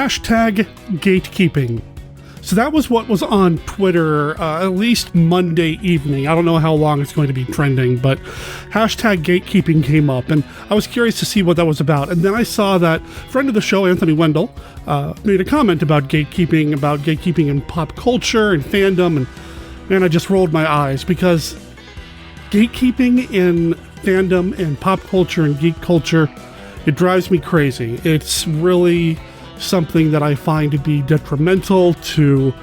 Hashtag gatekeeping. So that was what was on Twitter at least Monday evening. I don't know how long it's going to be trending, but hashtag gatekeeping came up, and I was curious to see what that was about. And then I saw that friend of the show, Anthony Wendell, made a comment about gatekeeping in pop culture and fandom, and man, I just rolled my eyes, because gatekeeping in fandom and pop culture and geek culture, it drives me crazy. It's really something that I find to be detrimental to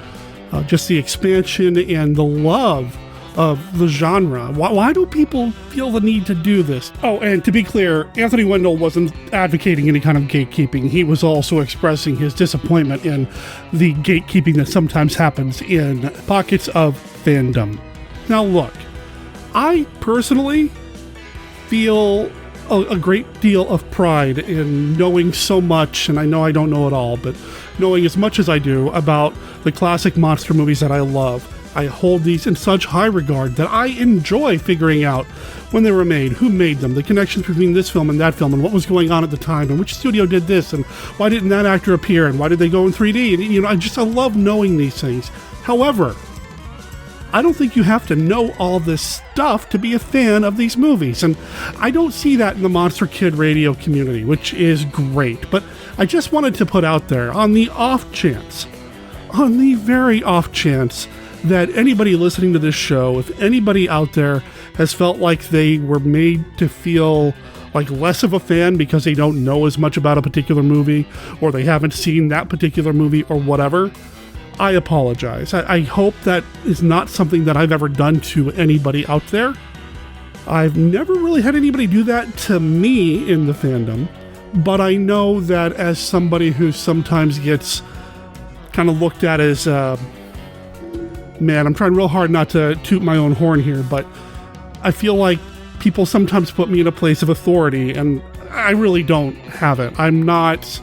just the expansion and the love of the genre. Why do people feel the need to do this? Oh, and to be clear, Anthony Wendell wasn't advocating any kind of gatekeeping. He was also expressing his disappointment in the gatekeeping that sometimes happens in pockets of fandom. Now look, I personally feel a great deal of pride in knowing so much, and I know I don't know it all, but knowing as much as I do about the classic monster movies that I love. I hold these in such high regard that I enjoy figuring out when they were made, who made them, the connections between this film and that film, and what was going on at the time, and which studio did this, and why didn't that actor appear, and why did they go in 3D, and I love knowing these things. However, I don't think you have to know all this stuff to be a fan of these movies, and I don't see that in the Monster Kid radio community, which is great, but I just wanted to put out there, on the very off chance, that anybody listening to this show, if anybody out there has felt like they were made to feel like less of a fan because they don't know as much about a particular movie, or they haven't seen that particular movie, or whatever, I apologize. I hope that is not something that I've ever done to anybody out there. I've never really had anybody do that to me in the fandom, but I know that as somebody who sometimes gets kind of looked at as, man, I'm trying real hard not to toot my own horn here, but I feel like people sometimes put me in a place of authority, and I really don't have it. I'm not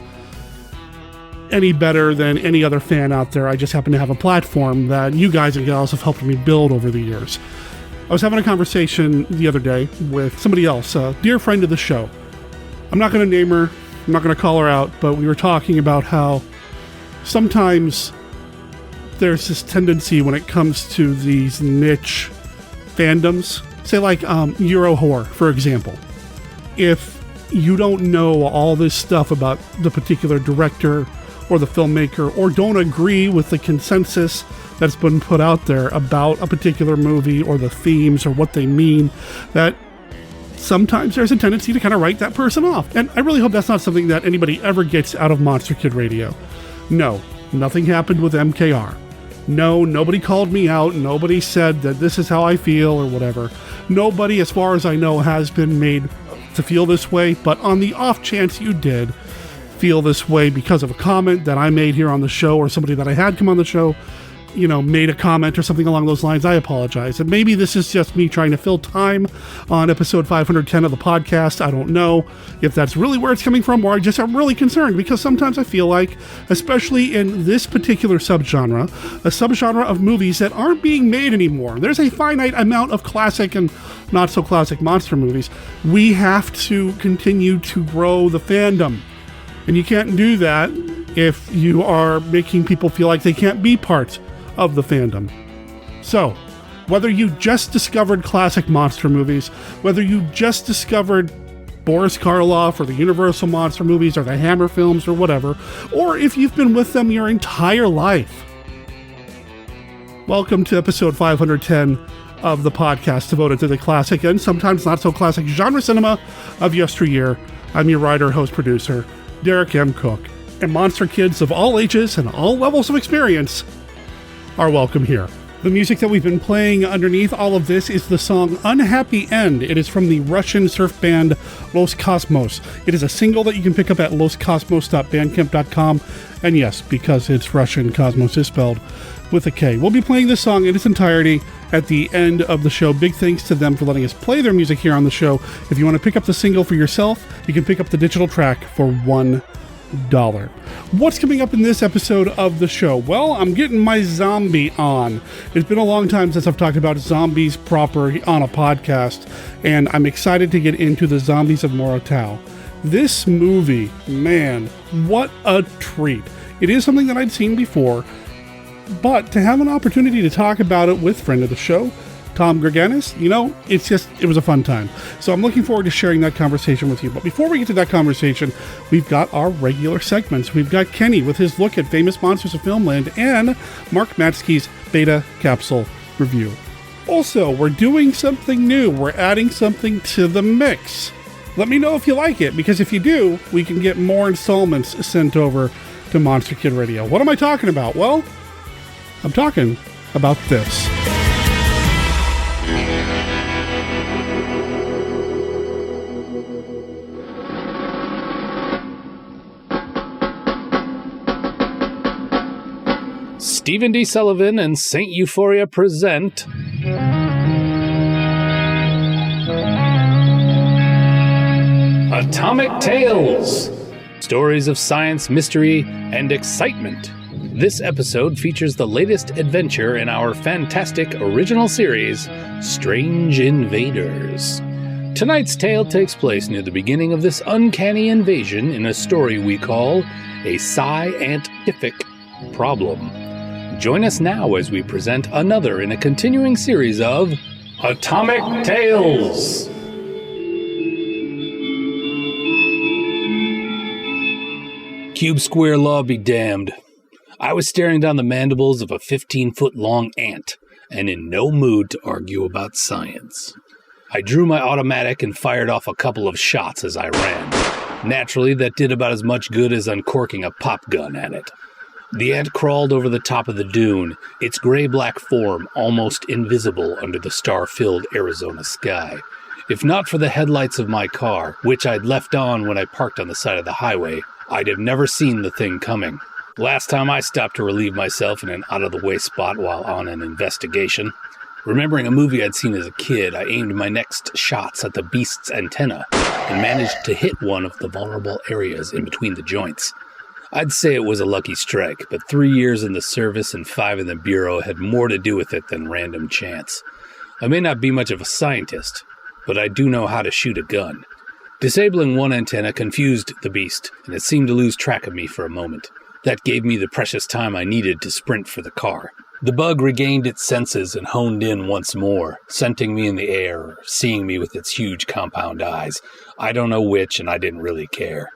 any better than any other fan out there. I just happen to have a platform that you guys and gals have helped me build over the years. I was having a conversation the other day with somebody else, a dear friend of the show. I'm not going to name her, I'm not going to call her out, but we were talking about how sometimes there's this tendency when it comes to these niche fandoms, say like Euro horror, for example. If you don't know all this stuff about the particular director or the filmmaker, or don't agree with the consensus that's been put out there about a particular movie or the themes or what they mean, that sometimes there's a tendency to kind of write that person off. And I really hope that's not something that anybody ever gets out of Monster Kid Radio. No, nothing happened with MKR. No, nobody called me out. Nobody said that this is how I feel or whatever. Nobody, as far as I know, has been made to feel this way. But on the off chance you did feel this way because of a comment that I made here on the show, or somebody that I had come on the show, made a comment or something along those lines, I apologize. And maybe this is just me trying to fill time on episode 510 of the podcast. I don't know if that's really where it's coming from, or I'm really concerned, because sometimes I feel like, especially in this particular subgenre, a subgenre of movies that aren't being made anymore, there's a finite amount of classic and not so classic monster movies. We have to continue to grow the fandom. And you can't do that if you are making people feel like they can't be part of the fandom. So, whether you just discovered classic monster movies, whether you just discovered Boris Karloff or the Universal monster movies or the Hammer films or whatever, or if you've been with them your entire life, welcome to episode 510 of the podcast devoted to the classic and sometimes not so classic genre cinema of yesteryear. I'm your writer, host, producer, Derek M. Cook, and monster kids of all ages and all levels of experience are welcome here. The music that we've been playing underneath all of this is the song Unhappy End. It is from the Russian surf band Los Cosmos. It is a single that you can pick up at loscosmos.bandcamp.com. And yes, because it's Russian, Cosmos is spelled with a K. We'll be playing this song in its entirety at the end of the show. Big thanks to them for letting us play their music here on the show. If you want to pick up the single for yourself, you can pick up the digital track for $1. What's coming up in this episode of the show? Well, I'm getting my zombie on. It's been a long time since I've talked about zombies proper on a podcast, and I'm excited to get into the Zombies of Mora Tau. This movie, man, what a treat. It is something that I'd seen before, but to have an opportunity to talk about it with friend of the show, Tom Gurganus, it was a fun time. So I'm looking forward to sharing that conversation with you. But before we get to that conversation, we've got our regular segments. We've got Kenny with his look at Famous Monsters of Filmland and Mark Matzke's Beta Capsule review. Also, we're doing something new. We're adding something to the mix. Let me know if you like it, because if you do, we can get more installments sent over to Monster Kid Radio. What am I talking about? Well, I'm talking about this. Stephen D. Sullivan and Saint Euphoria present Atomic Tales! Stories of science, mystery, and excitement. This episode features the latest adventure in our fantastic original series, Strange Invaders. Tonight's tale takes place near the beginning of this uncanny invasion in a story we call a scientific problem. Join us now as we present another in a continuing series of Atomic Tales! Cube Square Law be damned. I was staring down the mandibles of a 15-foot-long ant, and in no mood to argue about science. I drew my automatic and fired off a couple of shots as I ran. Naturally, that did about as much good as uncorking a pop gun at it. The ant crawled over the top of the dune, its gray-black form almost invisible under the star-filled Arizona sky. If not for the headlights of my car, which I'd left on when I parked on the side of the highway, I'd have never seen the thing coming. Last time I stopped to relieve myself in an out-of-the-way spot while on an investigation. Remembering a movie I'd seen as a kid, I aimed my next shots at the beast's antenna and managed to hit one of the vulnerable areas in between the joints. I'd say it was a lucky strike, but 3 years in the service and 5 in the Bureau had more to do with it than random chance. I may not be much of a scientist, but I do know how to shoot a gun. Disabling one antenna confused the beast, and it seemed to lose track of me for a moment. That gave me the precious time I needed to sprint for the car. The bug regained its senses and honed in once more, scenting me in the air, or seeing me with its huge compound eyes. I don't know which, and I didn't really care.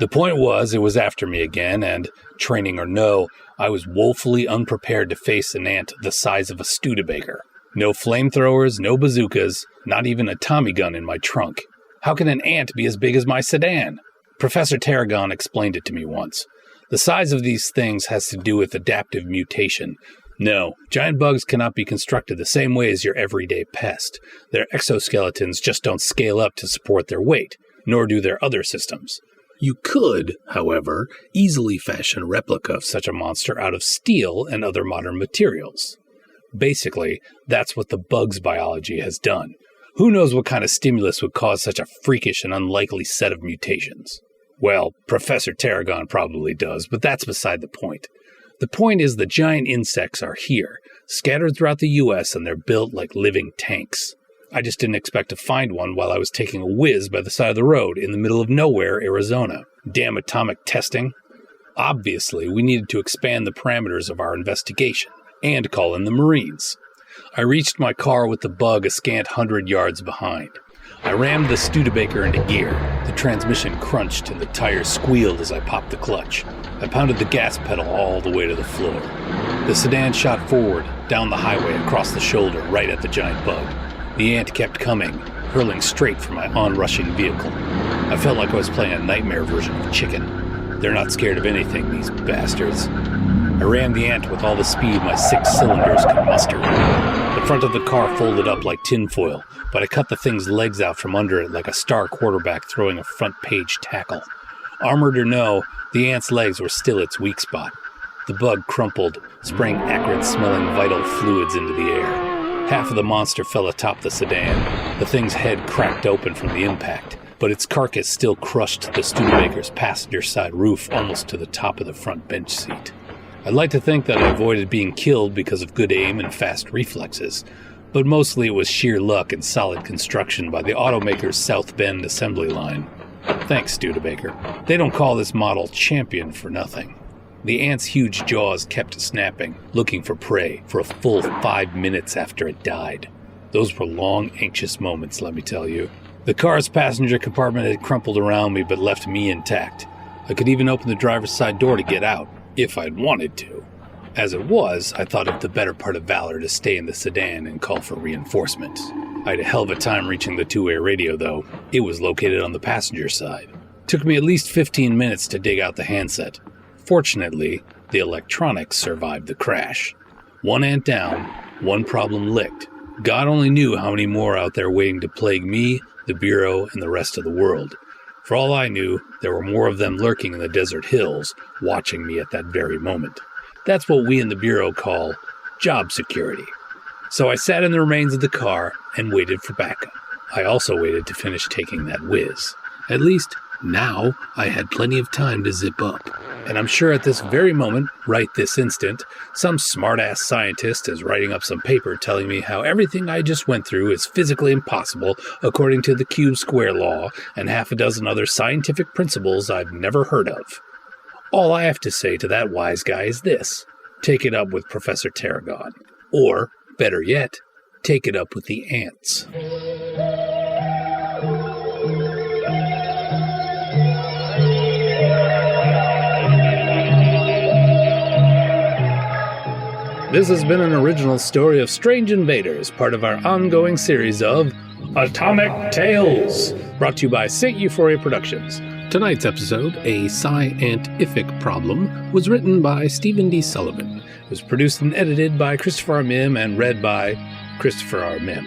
The point was, it was after me again, and, training or no, I was woefully unprepared to face an ant the size of a Studebaker. No flamethrowers, no bazookas, not even a Tommy gun in my trunk. How can an ant be as big as my sedan? Professor Tarragon explained it to me once. The size of these things has to do with adaptive mutation. No, giant bugs cannot be constructed the same way as your everyday pest. Their exoskeletons just don't scale up to support their weight, nor do their other systems. You could, however, easily fashion a replica of such a monster out of steel and other modern materials. Basically, that's what the bug's biology has done. Who knows what kind of stimulus would cause such a freakish and unlikely set of mutations? Well, Professor Tarragon probably does, but that's beside the point. The point is the giant insects are here, scattered throughout the U.S., and they're built like living tanks. I just didn't expect to find one while I was taking a whiz by the side of the road in the middle of nowhere, Arizona. Damn atomic testing. Obviously, we needed to expand the parameters of our investigation and call in the Marines. I reached my car with the bug a scant 100 yards behind. I rammed the Studebaker into gear. The transmission crunched and the tires squealed as I popped the clutch. I pounded the gas pedal all the way to the floor. The sedan shot forward, down the highway, across the shoulder, right at the giant bug. The ant kept coming, hurling straight for my onrushing vehicle. I felt like I was playing a nightmare version of Chicken. They're not scared of anything, these bastards. I rammed the ant with all the speed my 6 cylinders could muster. The front of the car folded up like tinfoil, but I cut the thing's legs out from under it like a star quarterback throwing a front-page tackle. Armored or no, the ant's legs were still its weak spot. The bug crumpled, spraying acrid-smelling vital fluids into the air. Half of the monster fell atop the sedan. The thing's head cracked open from the impact, but its carcass still crushed the Studebaker's passenger side roof almost to the top of the front bench seat. I'd like to think that I avoided being killed because of good aim and fast reflexes, but mostly it was sheer luck and solid construction by the automaker's South Bend assembly line. Thanks, Studebaker. They don't call this model Champion for nothing. The ant's huge jaws kept snapping, looking for prey, for a full 5 minutes after it died. Those were long, anxious moments, let me tell you. The car's passenger compartment had crumpled around me, but left me intact. I could even open the driver's side door to get out, if I'd wanted to. As it was, I thought it the better part of valor to stay in the sedan and call for reinforcements. I had a hell of a time reaching the two-way radio, though. It was located on the passenger side. Took me at least 15 minutes to dig out the handset. Fortunately, the electronics survived the crash. One ant down, one problem licked. God only knew how many more out there waiting to plague me, the Bureau, and the rest of the world. For all I knew, there were more of them lurking in the desert hills, watching me at that very moment. That's what we in the Bureau call job security. So I sat in the remains of the car and waited for backup. I also waited to finish taking that whiz. At least, now I had plenty of time to zip up. And I'm sure at this very moment, right this instant, some smart-ass scientist is writing up some paper telling me how everything I just went through is physically impossible according to the cube square law and half a dozen other scientific principles I've never heard of. All I have to say to that wise guy is this: take it up with Professor Tarragon. Or, better yet, take it up with the ants. This has been an original story of Strange Invaders, part of our ongoing series of Atomic Tales, brought to you by Saint Euphoria Productions. Tonight's episode, A Scientific Problem, was written by Stephen D. Sullivan. It was produced and edited by Christopher R. Mim and read by Christopher R. Mim.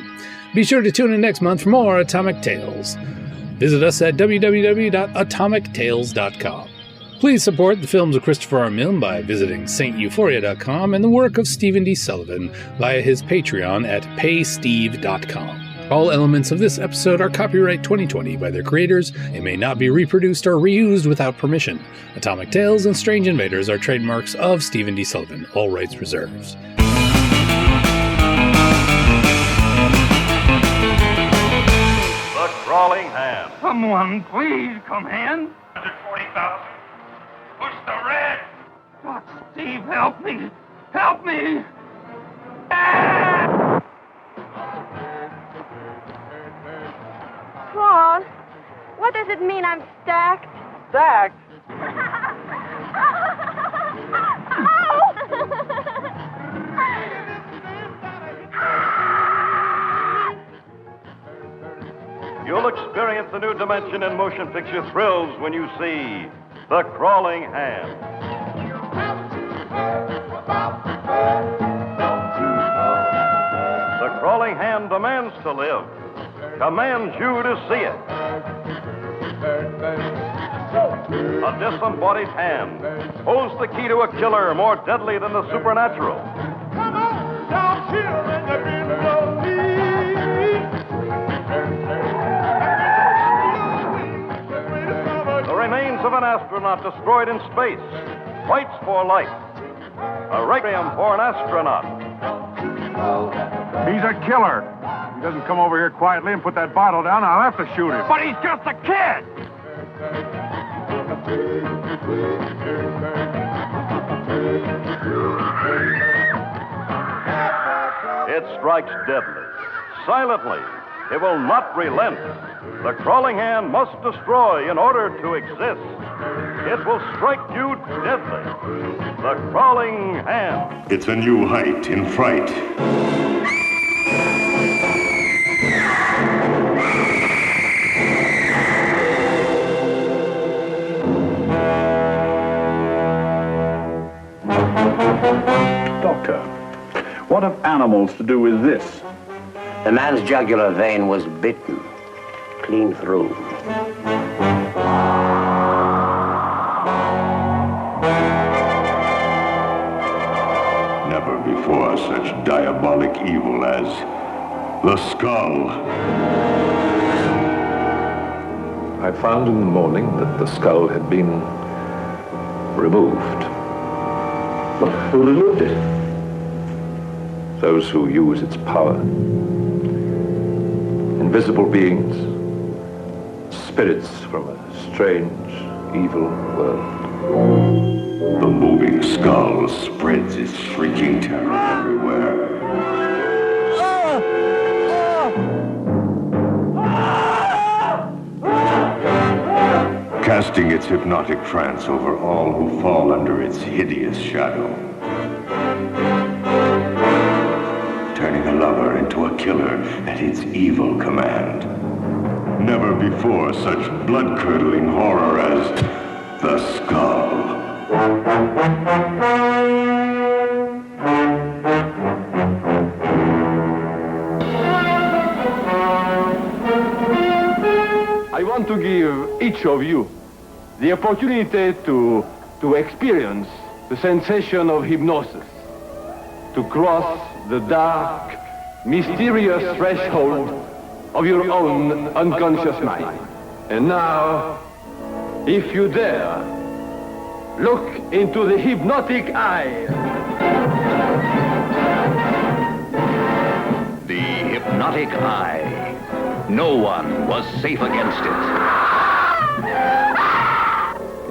Be sure to tune in next month for more Atomic Tales. Visit us at www.atomictales.com. Please support the films of Christopher R. Mim by visiting sainteuphoria.com and the work of Stephen D. Sullivan via his Patreon at paysteve.com. All elements of this episode are copyright 2020 by their creators and may not be reproduced or reused without permission. Atomic Tales and Strange Invaders are trademarks of Stephen D. Sullivan, all rights reserved. The Crawling Hand. Someone, please, come hand. 140,000. Push the red. God, Steve, help me. Help me. Ah! Claude, what does it mean I'm stacked? Stacked? You'll experience a new dimension in motion picture thrills when you see The Crawling Hand. The Crawling Hand demands to live, commands you to see it. A disembodied hand holds the key to a killer more deadly than the supernatural. Come on, down here in the middle of me. The remains of an astronaut destroyed in space fights for life. A requiem for an astronaut. He's a killer. He doesn't come over here quietly and put that bottle down, I'll have to shoot him. But he's just a kid. It strikes deadly, silently. It will not relent. The Crawling Hand must destroy in order to exist. It will strike you deadly. The Crawling Hand. It's a new height in fright. Doctor, what have animals to do with this? The man's jugular vein was bitten, clean through. Never before such diabolic evil as the skull. I found in the morning that the skull had been removed. Who removed it? Those who use its power. Invisible beings, spirits from a strange, evil world. The moving skull spreads its shrieking terror everywhere. Casting its hypnotic trance over all who fall under its hideous shadow. Turning a lover into a killer at its evil command. Never before such blood-curdling horror as the skull. I want to give each of you the opportunity to experience the sensation of hypnosis, to cross the dark, mysterious threshold of your own unconscious mind. And now, if you dare, look into the hypnotic eye. The hypnotic eye. No one was safe against it.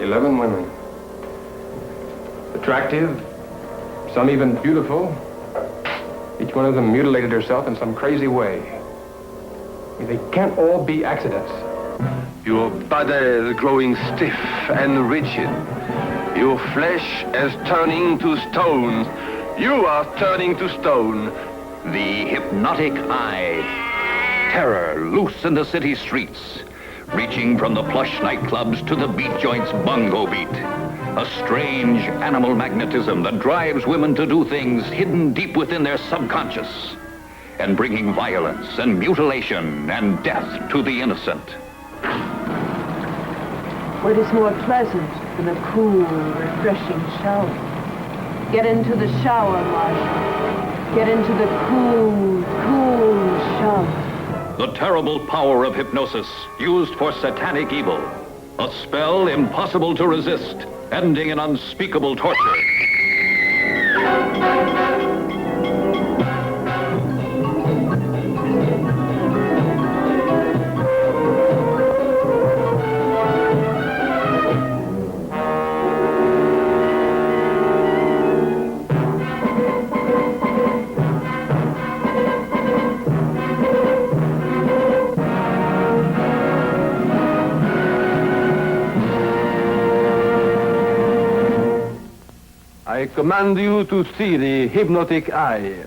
11 women. Attractive, some even beautiful. Each one of them mutilated herself in some crazy way. They can't all be accidents. Your body is growing stiff and rigid. Your flesh is turning to stone. You are turning to stone. The hypnotic eye. Terror loose in the city streets, reaching from the plush nightclubs to the beat joint's bongo beat. A strange animal magnetism that drives women to do things hidden deep within their subconscious, and bringing violence and mutilation and death to the innocent. What is more pleasant than a cool, refreshing shower? Get into the shower, Marshall. Get into the cool, cool shower. The terrible power of hypnosis used for satanic evil. A spell impossible to resist, ending in unspeakable torture. I command you to see the hypnotic eye.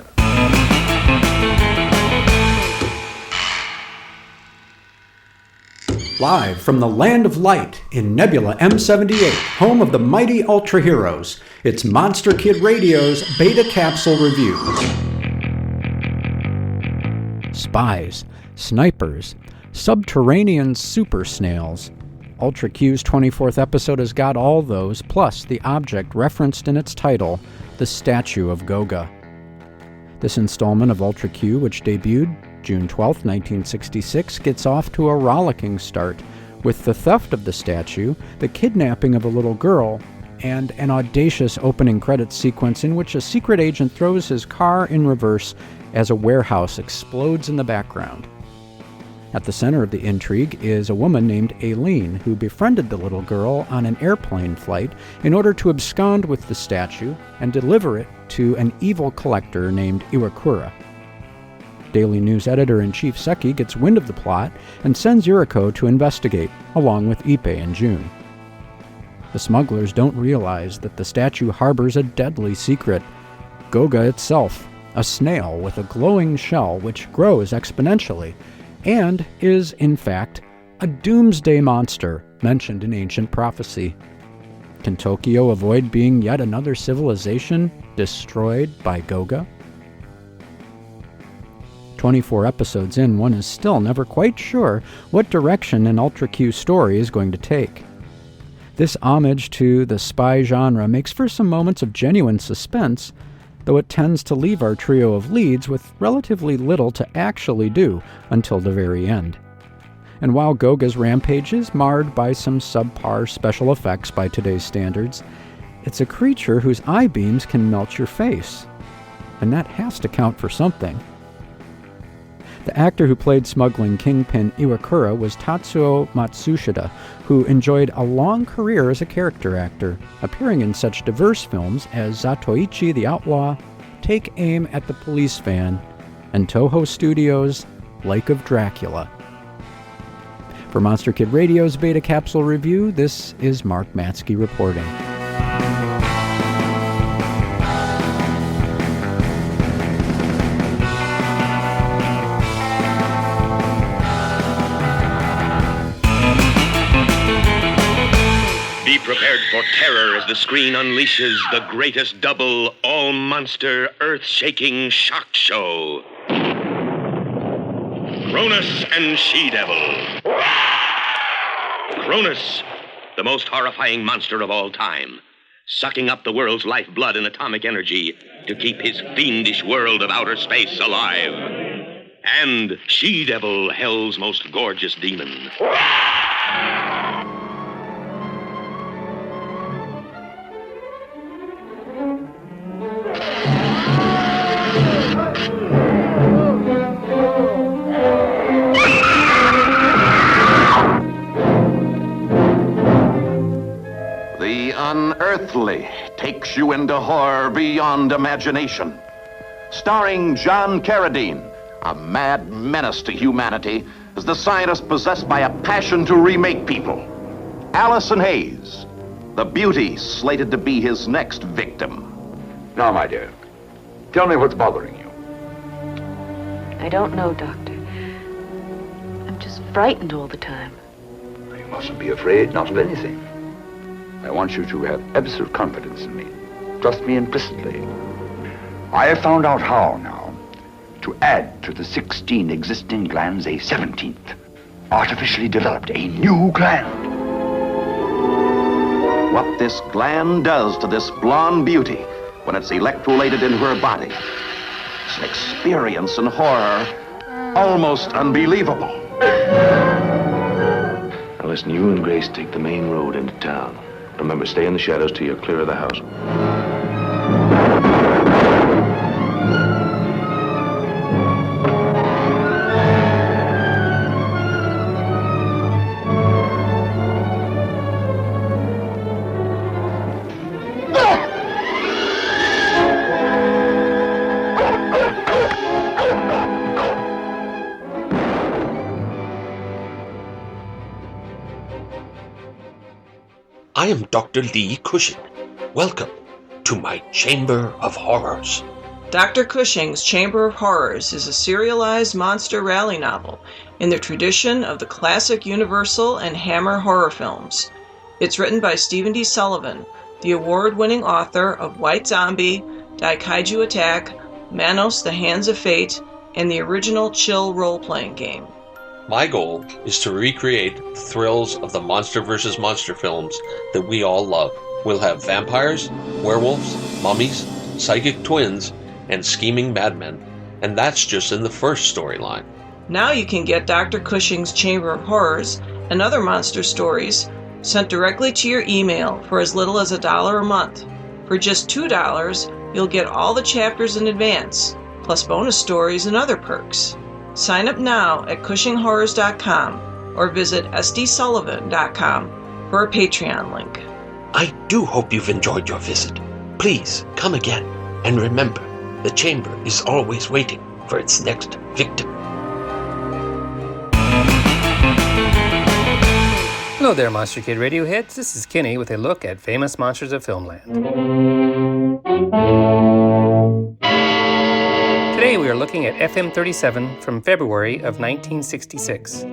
Live from the Land of Light in Nebula M78, home of the mighty Ultra Heroes, it's Monster Kid Radio's Beta Capsule Review. Spies, snipers, subterranean super snails. Ultra Q's 24th episode has got all those, plus the object referenced in its title, the statue of Goga. This installment of Ultra Q, which debuted June 12, 1966, gets off to a rollicking start, with the theft of the statue, the kidnapping of a little girl, and an audacious opening credits sequence in which a secret agent throws his car in reverse as a warehouse explodes in the background. At the center of the intrigue is a woman named Aileen, who befriended the little girl on an airplane flight in order to abscond with the statue and deliver it to an evil collector named Iwakura. Daily News editor-in-chief Seki gets wind of the plot and sends Yuriko to investigate, along with Ippei and June. The smugglers don't realize that the statue harbors a deadly secret, Goga itself, a snail with a glowing shell which grows exponentially, and is, in fact, a doomsday monster mentioned in ancient prophecy. Can Tokyo avoid being yet another civilization destroyed by Goga? 24 episodes in, one is still never quite sure what direction an Ultra Q story is going to take. This homage to the spy genre makes for some moments of genuine suspense, though it tends to leave our trio of leads with relatively little to actually do until the very end. And while Goga's rampage is marred by some subpar special effects by today's standards, it's a creature whose eye beams can melt your face. And that has to count for something. The actor who played smuggling kingpin Iwakura was Tatsuo Matsushita, who enjoyed a long career as a character actor, appearing in such diverse films as Zatoichi the Outlaw, Take Aim at the Police Van, and Toho Studios' Lake of Dracula. For Monster Kid Radio's Beta Capsule Review, this is Mark Matzke reporting. Be prepared for terror as the screen unleashes the greatest double, all-monster, earth-shaking shock show. Cronus and She-Devil. Cronus, the most horrifying monster of all time, sucking up the world's lifeblood and atomic energy to keep his fiendish world of outer space alive. And She-Devil, hell's most gorgeous demon. Unearthly takes you into horror beyond imagination. Starring John Carradine, a mad menace to humanity as the scientist possessed by a passion to remake people. Allison Hayes, the beauty slated to be his next victim. Now, my dear, tell me what's bothering you. I don't know, Doctor. I'm just frightened all the time. You mustn't be afraid, not of anything. I want you to have absolute confidence in me. Trust me implicitly. I have found out how now to add to the 16 existing glands a 17th. Artificially developed a new gland. What this gland does to this blonde beauty when it's electrolyted in her body. It's an experience in horror almost unbelievable. Now listen, you and Grace take the main road into town. Remember, stay in the shadows till you're clear of the house. I am Dr. Lee Cushing. Welcome to my Chamber of Horrors. Dr. Cushing's Chamber of Horrors is a serialized monster rally novel in the tradition of the classic Universal and Hammer horror films. It's written by Stephen D. Sullivan, the award-winning author of White Zombie, Daikaiju Attack, Manos, The Hands of Fate, and the original Chill role-playing game. My goal is to recreate the thrills of the Monster vs. Monster films that we all love. We'll have vampires, werewolves, mummies, psychic twins, and scheming madmen. And that's just in the first storyline. Now you can get Dr. Cushing's Chamber of Horrors and other monster stories sent directly to your email for as little as $1 a month. For just $2, you'll get all the chapters in advance, plus bonus stories and other perks. Sign up now at CushingHorrors.com or visit SDSullivan.com for a Patreon link. I do hope you've enjoyed your visit. Please come again. And remember, the chamber is always waiting for its next victim. Hello there, Monster Kid Radio heads. This is Kenny with a look at Famous Monsters of Filmland. Today we are looking at FM 37 from February of 1966.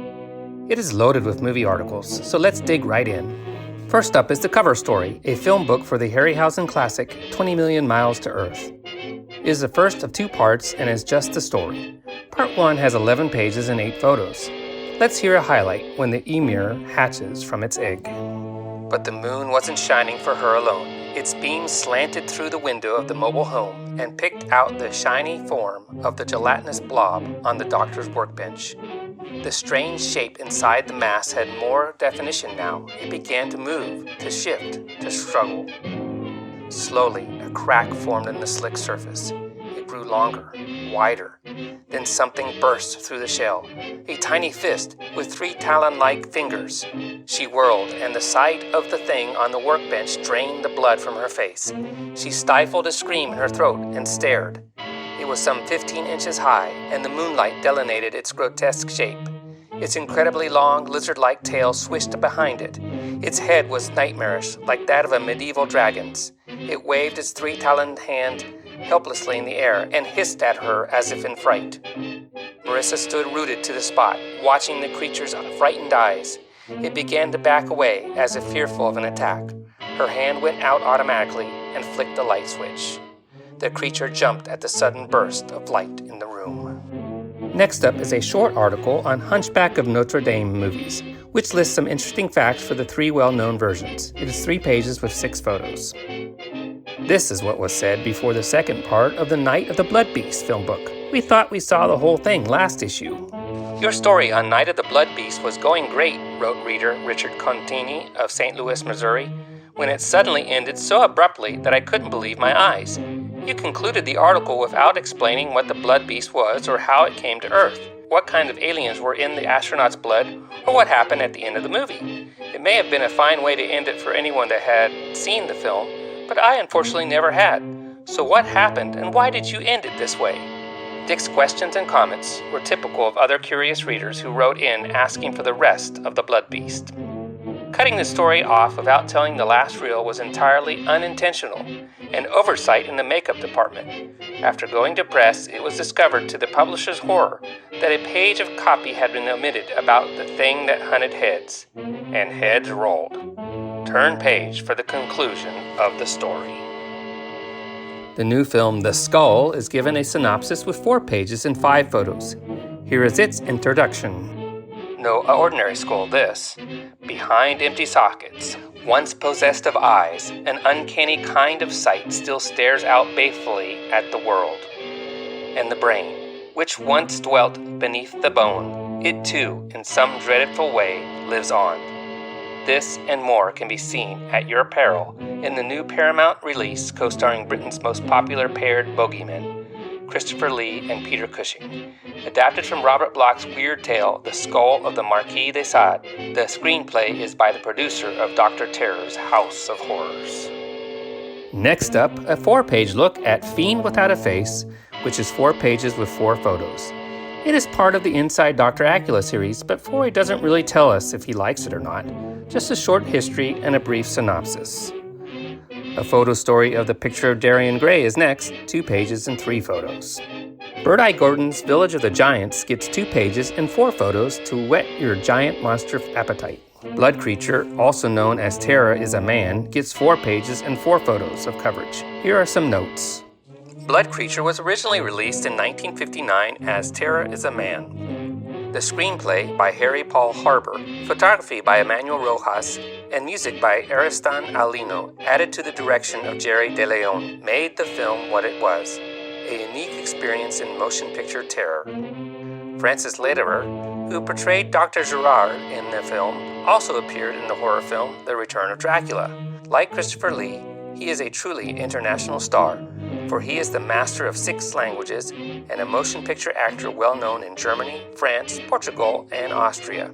It is loaded with movie articles, so let's dig right in. First up is the cover story, a film book for the Harryhausen classic 20 Million Miles to Earth. It is the first of 2 parts and is just the story. Part 1 has 11 pages and 8 photos. Let's hear a highlight when the emir hatches from its egg. But the moon wasn't shining for her alone. Its beams slanted through the window of the mobile home and picked out the shiny form of the gelatinous blob on the doctor's workbench. The strange shape inside the mass had more definition now. It began to move, to shift, to struggle. Slowly, a crack formed in the slick surface. It grew longer, wider. Then something burst through the shell, a tiny fist with 3 talon-like fingers. She whirled, and the sight of the thing on the workbench drained the blood from her face. She stifled a scream in her throat and stared. It was some 15 inches high, and the moonlight delineated its grotesque shape. Its incredibly long, lizard-like tail swished behind it. Its head was nightmarish, like that of a medieval dragon's. It waved its 3-taloned hand helplessly in the air and hissed at her as if in fright. Marissa stood rooted to the spot, watching the creature's frightened eyes. It began to back away, as if fearful of an attack. Her hand went out automatically and flicked the light switch. The creature jumped at the sudden burst of light in the room. Next up is a short article on Hunchback of Notre Dame movies, which lists some interesting facts for the 3 well-known versions. It is 3 pages with 6 photos. This is what was said before the second part of the Night of the Blood Beast film book. We thought we saw the whole thing last issue. Your story on Night of the Blood Beast was going great, wrote reader Richard Contini of St. Louis, Missouri, when it suddenly ended so abruptly that I couldn't believe my eyes. You concluded the article without explaining what the Blood Beast was or how it came to Earth, what kind of aliens were in the astronauts' blood, or what happened at the end of the movie. It may have been a fine way to end it for anyone that had seen the film, but I unfortunately never had. So what happened, and why did you end it this way? Dick's questions and comments were typical of other curious readers who wrote in asking for the rest of the Blood Beast. Cutting the story off without telling the last reel was entirely unintentional, an oversight in the makeup department. After going to press, it was discovered to the publisher's horror that a page of copy had been omitted about the thing that hunted heads, and heads rolled. Turn page for the conclusion of the story. The new film, The Skull, is given a synopsis with 4 pages and 5 photos. Here is its introduction. No ordinary skull, this. Behind empty sockets, once possessed of eyes, an uncanny kind of sight still stares out balefully at the world. And the brain, which once dwelt beneath the bone, it too, in some dreadful way, lives on. This and more can be seen at your peril in the new Paramount release co-starring Britain's most popular paired bogeymen, Christopher Lee and Peter Cushing. Adapted from Robert Bloch's weird tale, The Skull of the Marquis de Sade, the screenplay is by the producer of Dr. Terror's House of Horrors. Next up, a 4-page look at Fiend Without a Face, which is 4 pages with 4 photos. It is part of the Inside Dr. Acula series, but Foy doesn't really tell us if he likes it or not. Just a short history and a brief synopsis. A photo story of the picture of Darian Gray is next, 2 pages and 3 photos. Bird-Eye Gordon's Village of the Giants gets 2 pages and 4 photos to whet your giant monster appetite. Blood Creature, also known as Terror is a Man, gets 4 pages and 4 photos of coverage. Here are some notes. Blood Creature was originally released in 1959 as Terror is a Man. The screenplay by Harry Paul Harbour, photography by Emmanuel Rojas, and music by Aristan Alino, added to the direction of Jerry De Leon, made the film what it was, a unique experience in motion picture terror. Francis Lederer, who portrayed Dr. Gerard in the film, also appeared in the horror film The Return of Dracula. Like Christopher Lee, he is a truly international star, for he is the master of 6 languages and a motion picture actor well known in Germany, France, Portugal, and Austria.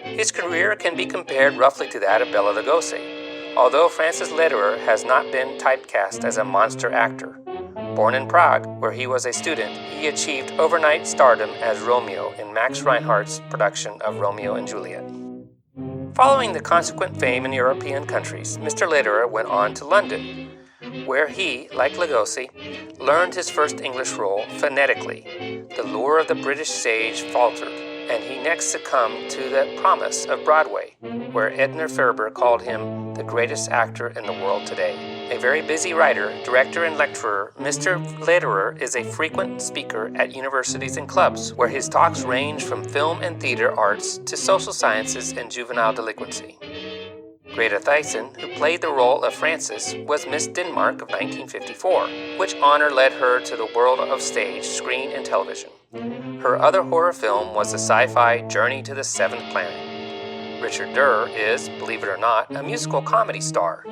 His career can be compared roughly to that of Bela Lugosi, although Francis Lederer has not been typecast as a monster actor. Born in Prague, where he was a student, he achieved overnight stardom as Romeo in Max Reinhardt's production of Romeo and Juliet. Following the consequent fame in European countries, Mr. Lederer went on to London, where he, like Lugosi, learned his first English role phonetically. The lure of the British stage faltered, and he next succumbed to the promise of Broadway, where Edna Ferber called him the greatest actor in the world today. A very busy writer, director, and lecturer, Mr. Lederer is a frequent speaker at universities and clubs, where his talks range from film and theater arts to social sciences and juvenile delinquency. Greta Thyssen, who played the role of Frances, was Miss Denmark of 1954, which honor led her to the world of stage, screen, and television. Her other horror film was the sci-fi Journey to the Seventh Planet. Richard Durr is, believe it or not, a musical comedy star.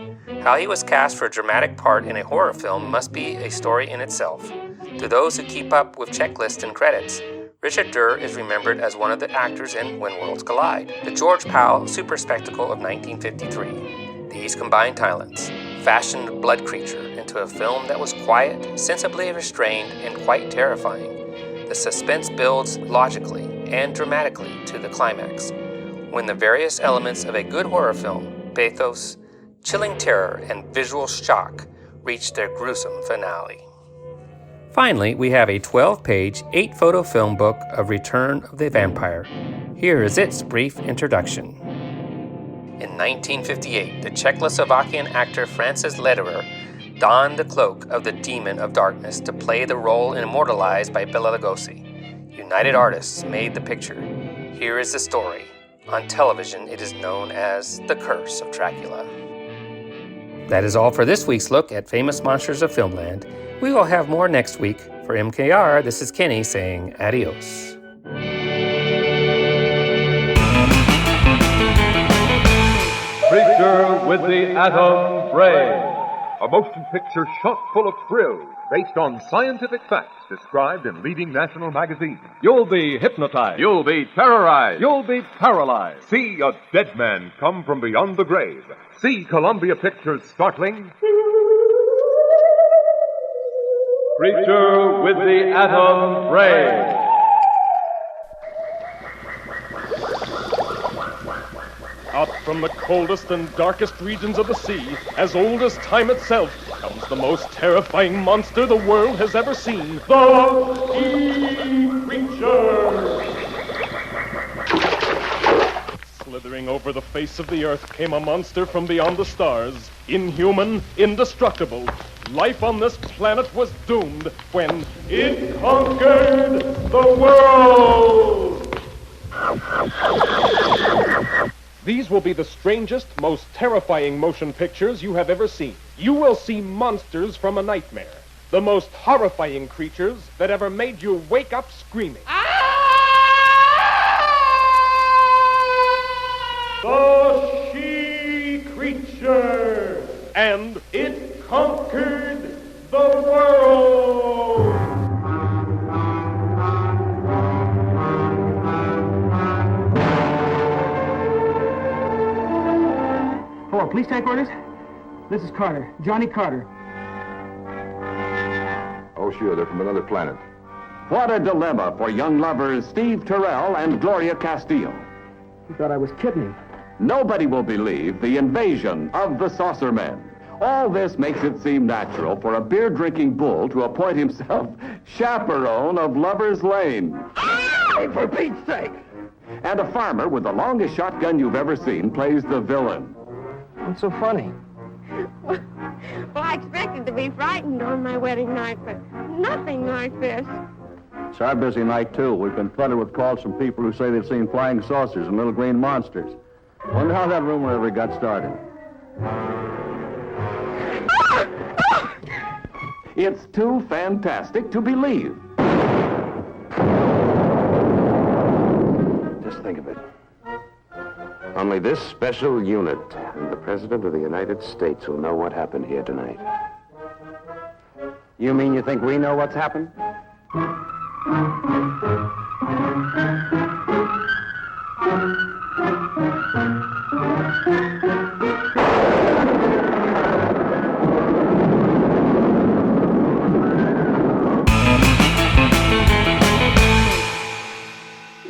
How he was cast for a dramatic part in a horror film must be a story in itself. To those who keep up with checklists and credits, Richard Durr is remembered as one of the actors in When Worlds Collide, the George Powell super spectacle of 1953. These combined talents fashioned Blood Creature into a film that was quiet, sensibly restrained, and quite terrifying. The suspense builds logically and dramatically to the climax, when the various elements of a good horror film, pathos, chilling terror, and visual shock, reach their gruesome finale. Finally, we have a 12-page, 8-photo film book of Return of the Vampire. Here is its brief introduction. In 1958, the Czechoslovakian actor Francis Lederer donned the cloak of the Demon of Darkness to play the role immortalized by Bela Lugosi. United Artists made the picture. Here is the story. On television, it is known as The Curse of Dracula. That is all for this week's look at Famous Monsters of Filmland. We will have more next week. For MKR, this is Kenny saying adios. Creature with the Atom Brain, a motion picture chock full of thrills based on scientific facts described in leading national magazines. You'll be hypnotized. You'll be terrorized. You'll be paralyzed. See a dead man come from beyond the grave. See Columbia Pictures' startling Creature with the Atom Brain. Up from the coldest and darkest regions of the sea, as old as time itself, comes the most terrifying monster the world has ever seen. The E-Creature! Slithering over the face of the earth came a monster from beyond the stars. Inhuman, indestructible. Life on this planet was doomed when it conquered the world! These will be the strangest, most terrifying motion pictures you have ever seen. You will see monsters from a nightmare. The most horrifying creatures that ever made you wake up screaming. The She-Creature! And it conquered the world! Hello, police headquarters? This is Carter, Johnny Carter. Oh, sure, they're from another planet. What a dilemma for young lovers Steve Terrell and Gloria Castillo. He thought I was kidding him. Nobody will believe the invasion of the Saucer Men. All this makes it seem natural for a beer-drinking bull to appoint himself chaperone of Lover's Lane. Hey, for Pete's sake! And a farmer with the longest shotgun you've ever seen plays the villain. What's so funny? Well, I expected to be frightened on my wedding night, but nothing like this. It's our busy night, too. We've been flooded with calls from people who say they've seen flying saucers and little green monsters. Wonder how that rumor ever got started. It's too fantastic to believe. Just think of it. Only this special unit and the President of the United States will know what happened here tonight. You mean you think we know what's happened?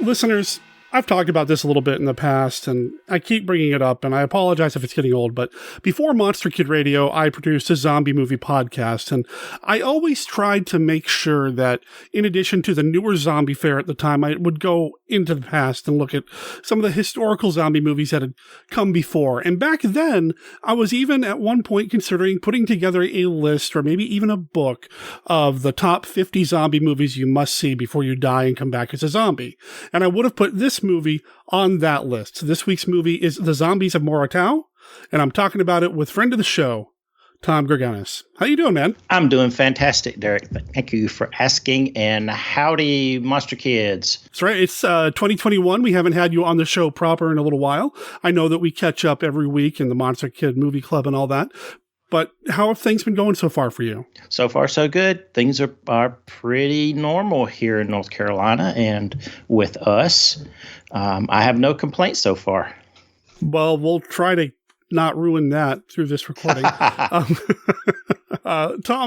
Listeners, I've talked about this a little bit in the past, and I keep bringing it up, and I apologize if it's getting old, but before Monster Kid Radio, I produced a zombie movie podcast, and I always tried to make sure that, in addition to the newer zombie fare at the time, I would go into the past and look at some of the historical zombie movies that had come before. And back then, I was even at one point considering putting together a list, or maybe even a book, of the top 50 zombie movies you must see before you die and come back as a zombie. And I would have put this movie on that list. This week's movie is The Zombies of Mora Tau, and I'm talking about it with friend of the show, Tom Gurganus. How you doing, man? I'm doing fantastic, Derek. Thank you for asking, and howdy, Monster Kids. That's right. It's 2021. We haven't had you on the show proper in a little while. I know that we catch up every week in the Monster Kid Movie Club and all that, But how have things been going so far for you? So far, so good. Things are pretty normal here in North Carolina and with us. I have no complaints so far. Well, we'll try to not ruin that through this recording. Tom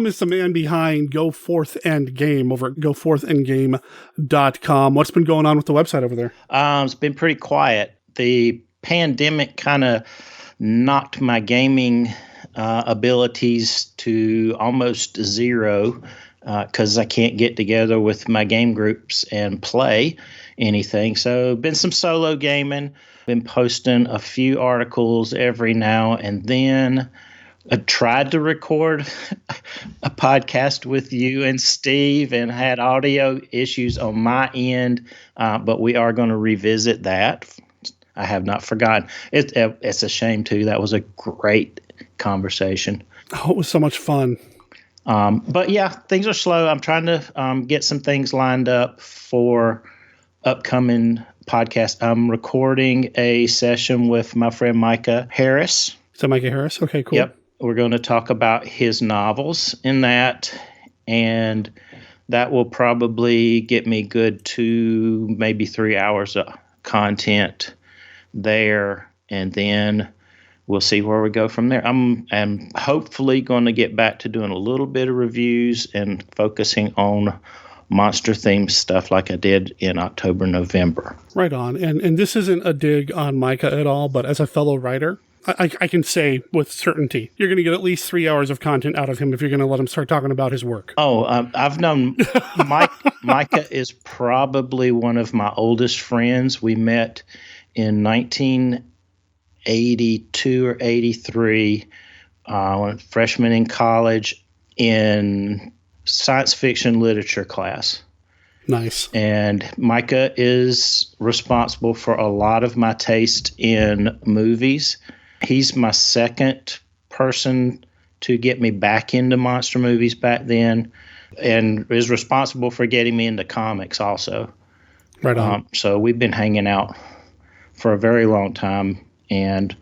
is the man behind Go Forth End Game over at goforthendgame.com. What's been going on with the website over there? It's been pretty quiet. The pandemic kind of knocked my gaming abilities to almost zero because I can't get together with my game groups and play anything. So been some solo gaming, been posting a few articles every now and then. I tried to record a podcast with you and Steve and had audio issues on my end, but we are going to revisit that. I have not forgotten. It's a shame, too. That was a great conversation. Oh, it was so much fun. But yeah, things are slow. I'm trying to get some things lined up for upcoming podcasts. I'm recording a session with my friend Micah Harris. Is that Micah Harris? Okay, cool. Yep. We're going to talk about his novels in that, and that will probably get me good 2, maybe 3 hours of content there, and then we'll see where we go from there. I'm hopefully going to get back to doing a little bit of reviews and focusing on monster-themed stuff like I did in October, November. Right on. And this isn't a dig on Micah at all, but as a fellow writer, I can say with certainty, you're going to get at least 3 hours of content out of him if you're going to let him start talking about his work. Oh, I've known Micah is probably one of my oldest friends. We met in 1982 or 83, freshman in college in science fiction literature class. Nice. And Micah is responsible for a lot of my taste in movies. He's my second person to get me back into monster movies back then, and is responsible for getting me into comics also. Right on. So we've been hanging out for a very long time, and,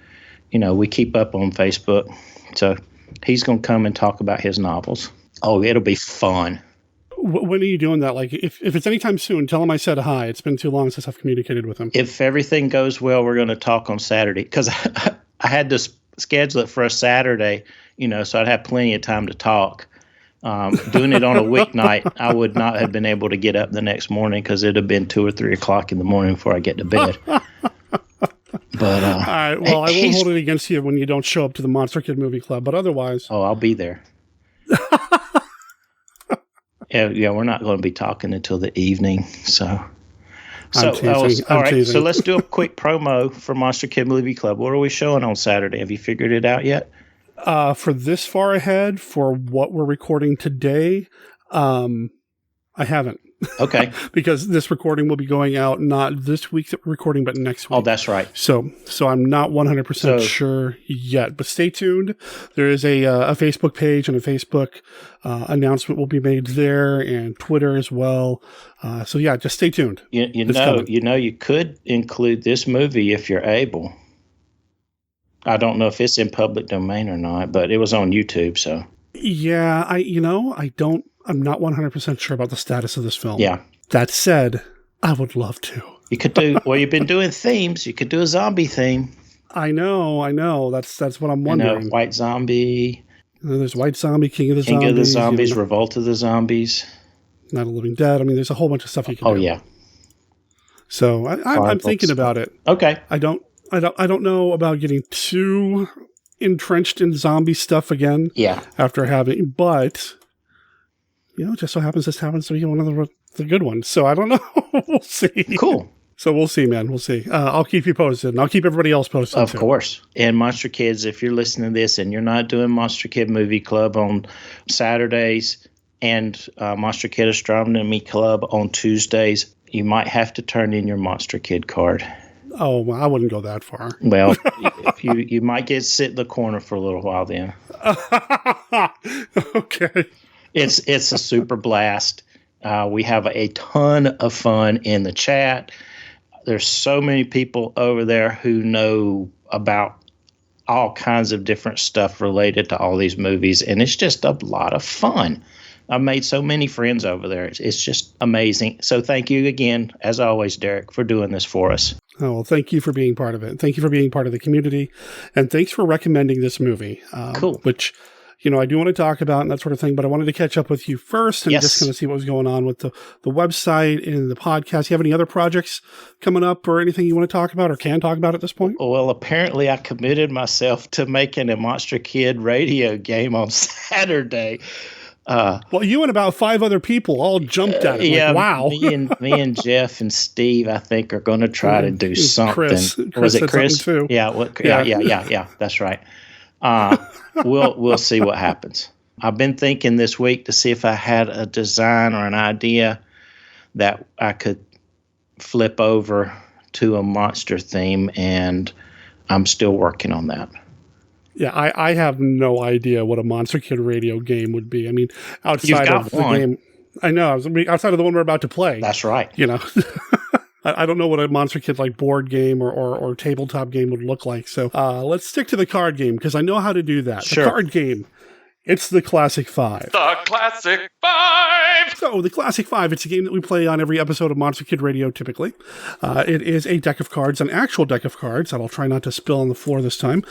you know, we keep up on Facebook. So he's going to come and talk about his novels. Oh, it'll be fun. When are you doing that? Like, if it's anytime soon, tell him I said hi. It's been too long since I've communicated with him. If everything goes well, we're going to talk on Saturday, because I had to schedule it for a Saturday, you know, so I'd have plenty of time to talk. Doing it on a weeknight, I would not have been able to get up the next morning because it'd have been 2 or 3 o'clock in the morning before I get to bed. But all right, well, I won't hold it against you when you don't show up to the Monster Kid Movie Club, but otherwise... Oh, I'll be there. Yeah, we're not going to be talking until the evening, so... all right, so let's do a quick promo for Monster Kid Movie Club. What are we showing on Saturday? Have you figured it out yet? For this far ahead, for what we're recording today, I haven't. Okay. Because this recording will be going out not this week that we're recording, but next week. Oh, that's right. So I'm not 100% sure yet, but stay tuned. There is a Facebook page and a Facebook announcement will be made there, and Twitter as well. So yeah, just stay tuned. You know, you could include this movie if you're able. I don't know if it's in public domain or not, but it was on YouTube, so. Yeah, I'm not 100% sure about the status of this film. Yeah. That said, I would love to. You could do, well, you've been doing themes. You could do a zombie theme. I know. That's what I'm wondering. White Zombie. There's White Zombie, King of the Zombies. King of the Zombies, Revolt of the Zombies. Night of the Living Dead. I mean, there's a whole bunch of stuff you can do. Oh, yeah. So I'm thinking about it. Okay. I don't know about getting too entrenched in zombie stuff again. Yeah. After having, but... You know, it just so happens this happens to be one of the good ones. So I don't know. We'll see. Cool. So we'll see, man. We'll see. I'll keep you posted, and I'll keep everybody else posted. Of course. And Monster Kids, if you're listening to this and you're not doing Monster Kid Movie Club on Saturdays and Monster Kid Astronomy Club on Tuesdays, you might have to turn in your Monster Kid card. Oh, well, I wouldn't go that far. Well, you might get sit in the corner for a little while then. Okay. It's a super blast. We have a ton of fun in the chat. There's so many people over there who know about all kinds of different stuff related to all these movies, and it's just a lot of fun. I've made so many friends over there. It's just amazing. So thank you again, as always, Derek, for doing this for us. Oh, well, thank you for being part of it. Thank you for being part of the community. And thanks for recommending this movie. Cool. Which, I do want to talk about and that sort of thing, but I wanted to catch up with you first and just kind of see what was going on with the website and the podcast. You have any other projects coming up or anything you want to talk about or can talk about at this point? Well, apparently I committed myself to making a Monster Kid radio game on Saturday. Well, you and about 5 other people all jumped at it. Yeah, wow. me and Jeff and Steve, I think, are going to try to do something. Chris Was it Chris? Too. Yeah, yeah. That's right. We'll see what happens. I've been thinking this week to see if I had a design or an idea that I could flip over to a monster theme, and I'm still working on that. Yeah, I have no idea what a Monster Kid radio game would be. I mean, outside of the game, I know, outside of the one we're about to play. That's right. I don't know what a Monster Kid like board game or tabletop game would look like. So let's stick to the card game because I know how to do that. Sure. The card game. It's the Classic 5. The Classic 5! So, the Classic 5, it's a game that we play on every episode of Monster Kid Radio, typically. It is a deck of cards, an actual deck of cards that I'll try not to spill on the floor this time.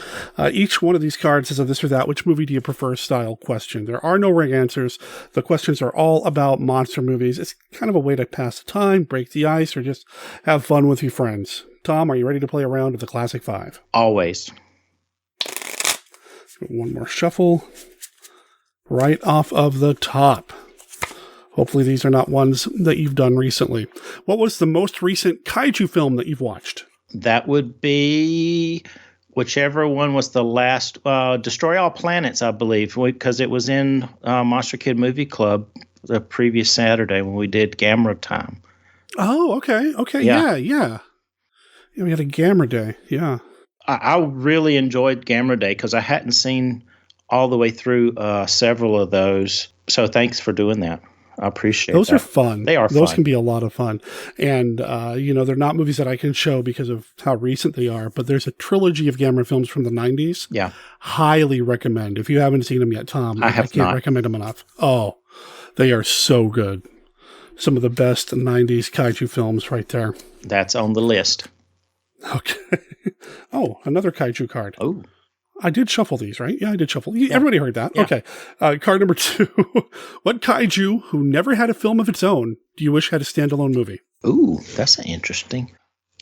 Each one of these cards is a this or that, which movie do you prefer style question. There are no right answers. The questions are all about monster movies. It's kind of a way to pass the time, break the ice, or just have fun with your friends. Tom, are you ready to play a round of the Classic 5? Always. One more shuffle. Right off of the top. Hopefully these are not ones that you've done recently. What was the most recent kaiju film that you've watched? That would be whichever one was the last. Destroy All Planets, I believe, because it was in Monster Kid Movie Club the previous Saturday when we did Gamera Time. Oh, okay. Yeah. We had a Gamera Day. Yeah. I really enjoyed Gamera Day because I hadn't seen all the way through several of those. So thanks for doing that. I appreciate those that. Those are fun. They are Those fun. can be a lot of fun. And, they're not movies that I can show because of how recent they are, but there's a trilogy of Gamera films from the 90s. Yeah. Highly recommend. If you haven't seen them yet, Tom, I can't recommend them enough. Oh, they are so good. Some of the best 90s kaiju films right there. That's on the list. Okay. Oh, another kaiju card. Oh. I did shuffle these, right? Yeah, I did shuffle. Everybody heard that. Yeah. Okay. Card number 2. What kaiju who never had a film of its own do you wish had a standalone movie? Ooh, that's interesting.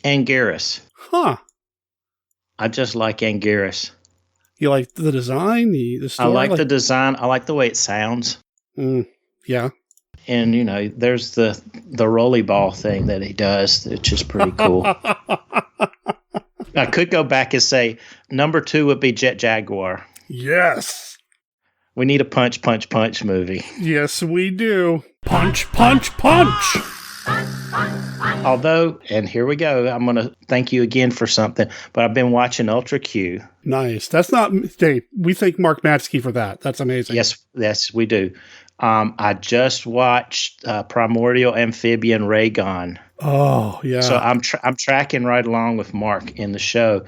Anguirus. Huh. I just like Anguirus. You like the design, the story? I like the design. I like the way it sounds. Yeah. And, there's the rollerball thing that he does, which is pretty cool. I could go back and say number 2 would be Jet Jaguar. Yes. We need a punch, punch, punch movie. Yes, we do. Punch, punch, punch. Although, and here we go, I'm going to thank you again for something, but I've been watching Ultra Q. Nice. That's not, Dave, we thank Mark Matzke for that. That's amazing. Yes, we do. I just watched Primordial Amphibian Raygon. Oh, yeah. So I'm tracking right along with Mark in the show.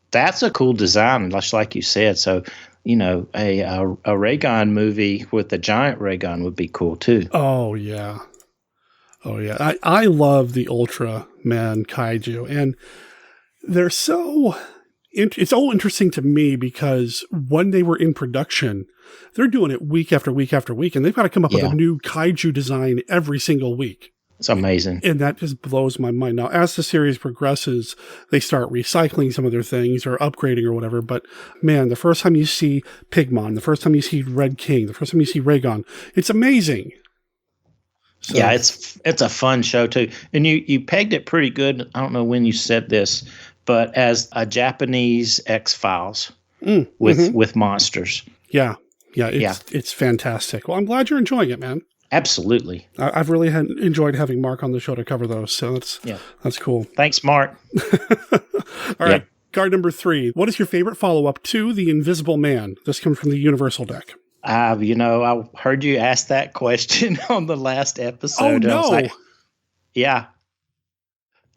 That's a cool design, just like you said. So, a Raygon movie with a giant Raygon would be cool too. Oh, yeah. I love the Ultraman kaiju, and they're so... It's all interesting to me because when they were in production, they're doing it week after week after week, and they've got to come up with a new kaiju design every single week. It's amazing. And that just blows my mind. Now, as the series progresses, they start recycling some of their things or upgrading or whatever. But man, the first time you see Pigmon, the first time you see Red King, the first time you see Raygon, it's amazing. So. Yeah, it's a fun show too. And you pegged it pretty good. I don't know when you said this, but as a Japanese X-Files with monsters. Yeah. It's fantastic. Well, I'm glad you're enjoying it, man. Absolutely. I've really enjoyed having Mark on the show to cover those, so that's cool. Thanks, Mark. All right, card number 3. What is your favorite follow-up to The Invisible Man? This comes from the Universal deck. I heard you ask that question on the last episode. Oh, no. I was like, yeah.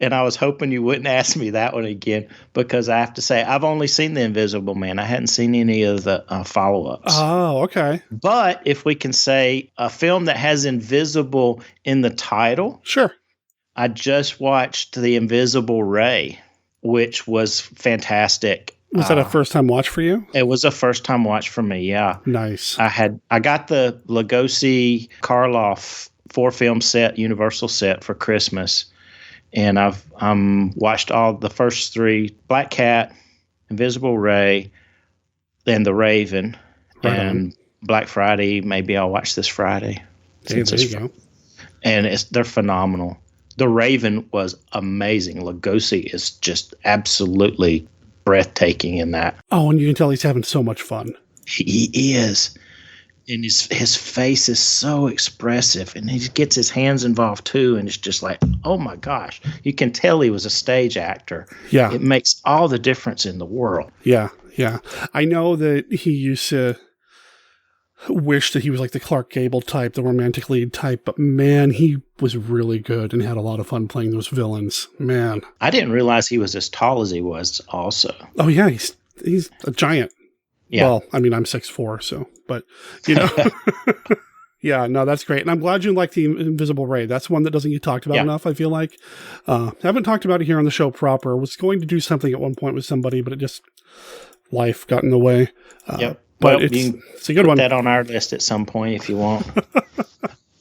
And I was hoping you wouldn't ask me that one again, because I have to say, I've only seen The Invisible Man. I hadn't seen any of the follow-ups. Oh, okay. But if we can say a film that has invisible in the title. Sure. I just watched The Invisible Ray, which was fantastic. Was that a first-time watch for you? It was a first-time watch for me, yeah. Nice. I got the Lugosi Karloff 4-film set, Universal set for Christmas. And I've watched all the first 3, Black Cat, Invisible Ray, then The Raven, and Black Friday. Maybe I'll watch this Friday. Hey, there you go. And they're phenomenal. The Raven was amazing. Lugosi is just absolutely breathtaking in that. Oh, and you can tell he's having so much fun. He is. And his face is so expressive, and he gets his hands involved too, and it's just like, oh my gosh. You can tell he was a stage actor. Yeah. It makes all the difference in the world. Yeah, yeah. I know that he used to wish that he was like the Clark Gable type, the romantic lead type, but man, he was really good and had a lot of fun playing those villains. Man. I didn't realize he was as tall as he was also. Oh yeah, he's a giant. Yeah. Well, I mean, I'm 6'4", so, but, you know. Yeah, no, that's great. And I'm glad you like The Invisible Ray. That's one that doesn't get talked about enough, I feel like. Haven't talked about it here on the show proper. Was going to do something at one point with somebody, but it just, life got in the way. Yep. But well, it's a good one. Put that on our list at some point if you want.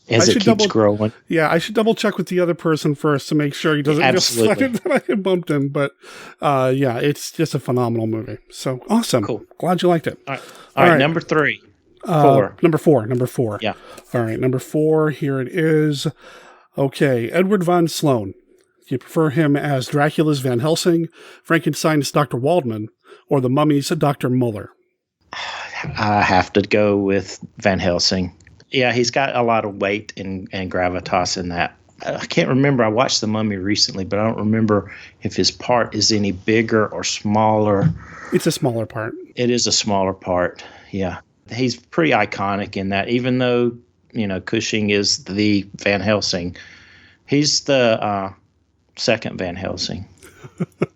As it keeps growing. Yeah, I should double check with the other person first to make sure he doesn't just that I bumped him. But yeah, it's just a phenomenal movie. So awesome. Cool. Glad you liked it. All right. Number 3. 4. Number four. Yeah. All right. Number 4. Here it is. Okay. Edward von Sloan. Do you prefer him as Dracula's Van Helsing, Frankenstein's Dr. Waldman, or the Mummy's Dr. Muller? I have to go with Van Helsing. Yeah, he's got a lot of weight and gravitas in that. I can't remember. I watched The Mummy recently, but I don't remember if his part is any bigger or smaller. It's a smaller part. It is a smaller part, yeah. He's pretty iconic in that, even though, Cushing is the Van Helsing. He's the second Van Helsing,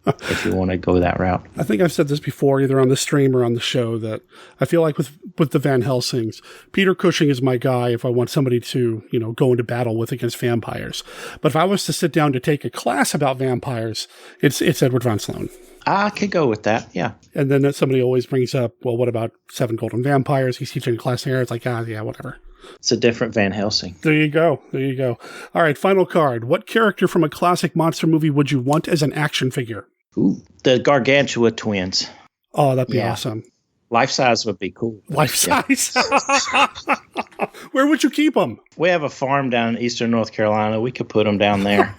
if you want to go that route. I think I've said this before, either on the stream or on the show, that I feel like with the Van Helsings, Peter Cushing is my guy if I want somebody to, go into battle with against vampires. But if I was to sit down to take a class about vampires, it's Edward von Sloan. I could go with that, yeah. And then somebody always brings up, well, what about 7 Golden Vampires? He's teaching a class here. It's like, yeah, whatever. It's a different Van Helsing. There you go. All right, final card. What character from a classic monster movie would you want as an action figure? Ooh, the Gargantua twins. Oh, that'd be awesome. Life size would be cool. Life size? Where would you keep them? We have a farm down in eastern North Carolina. We could put them down there.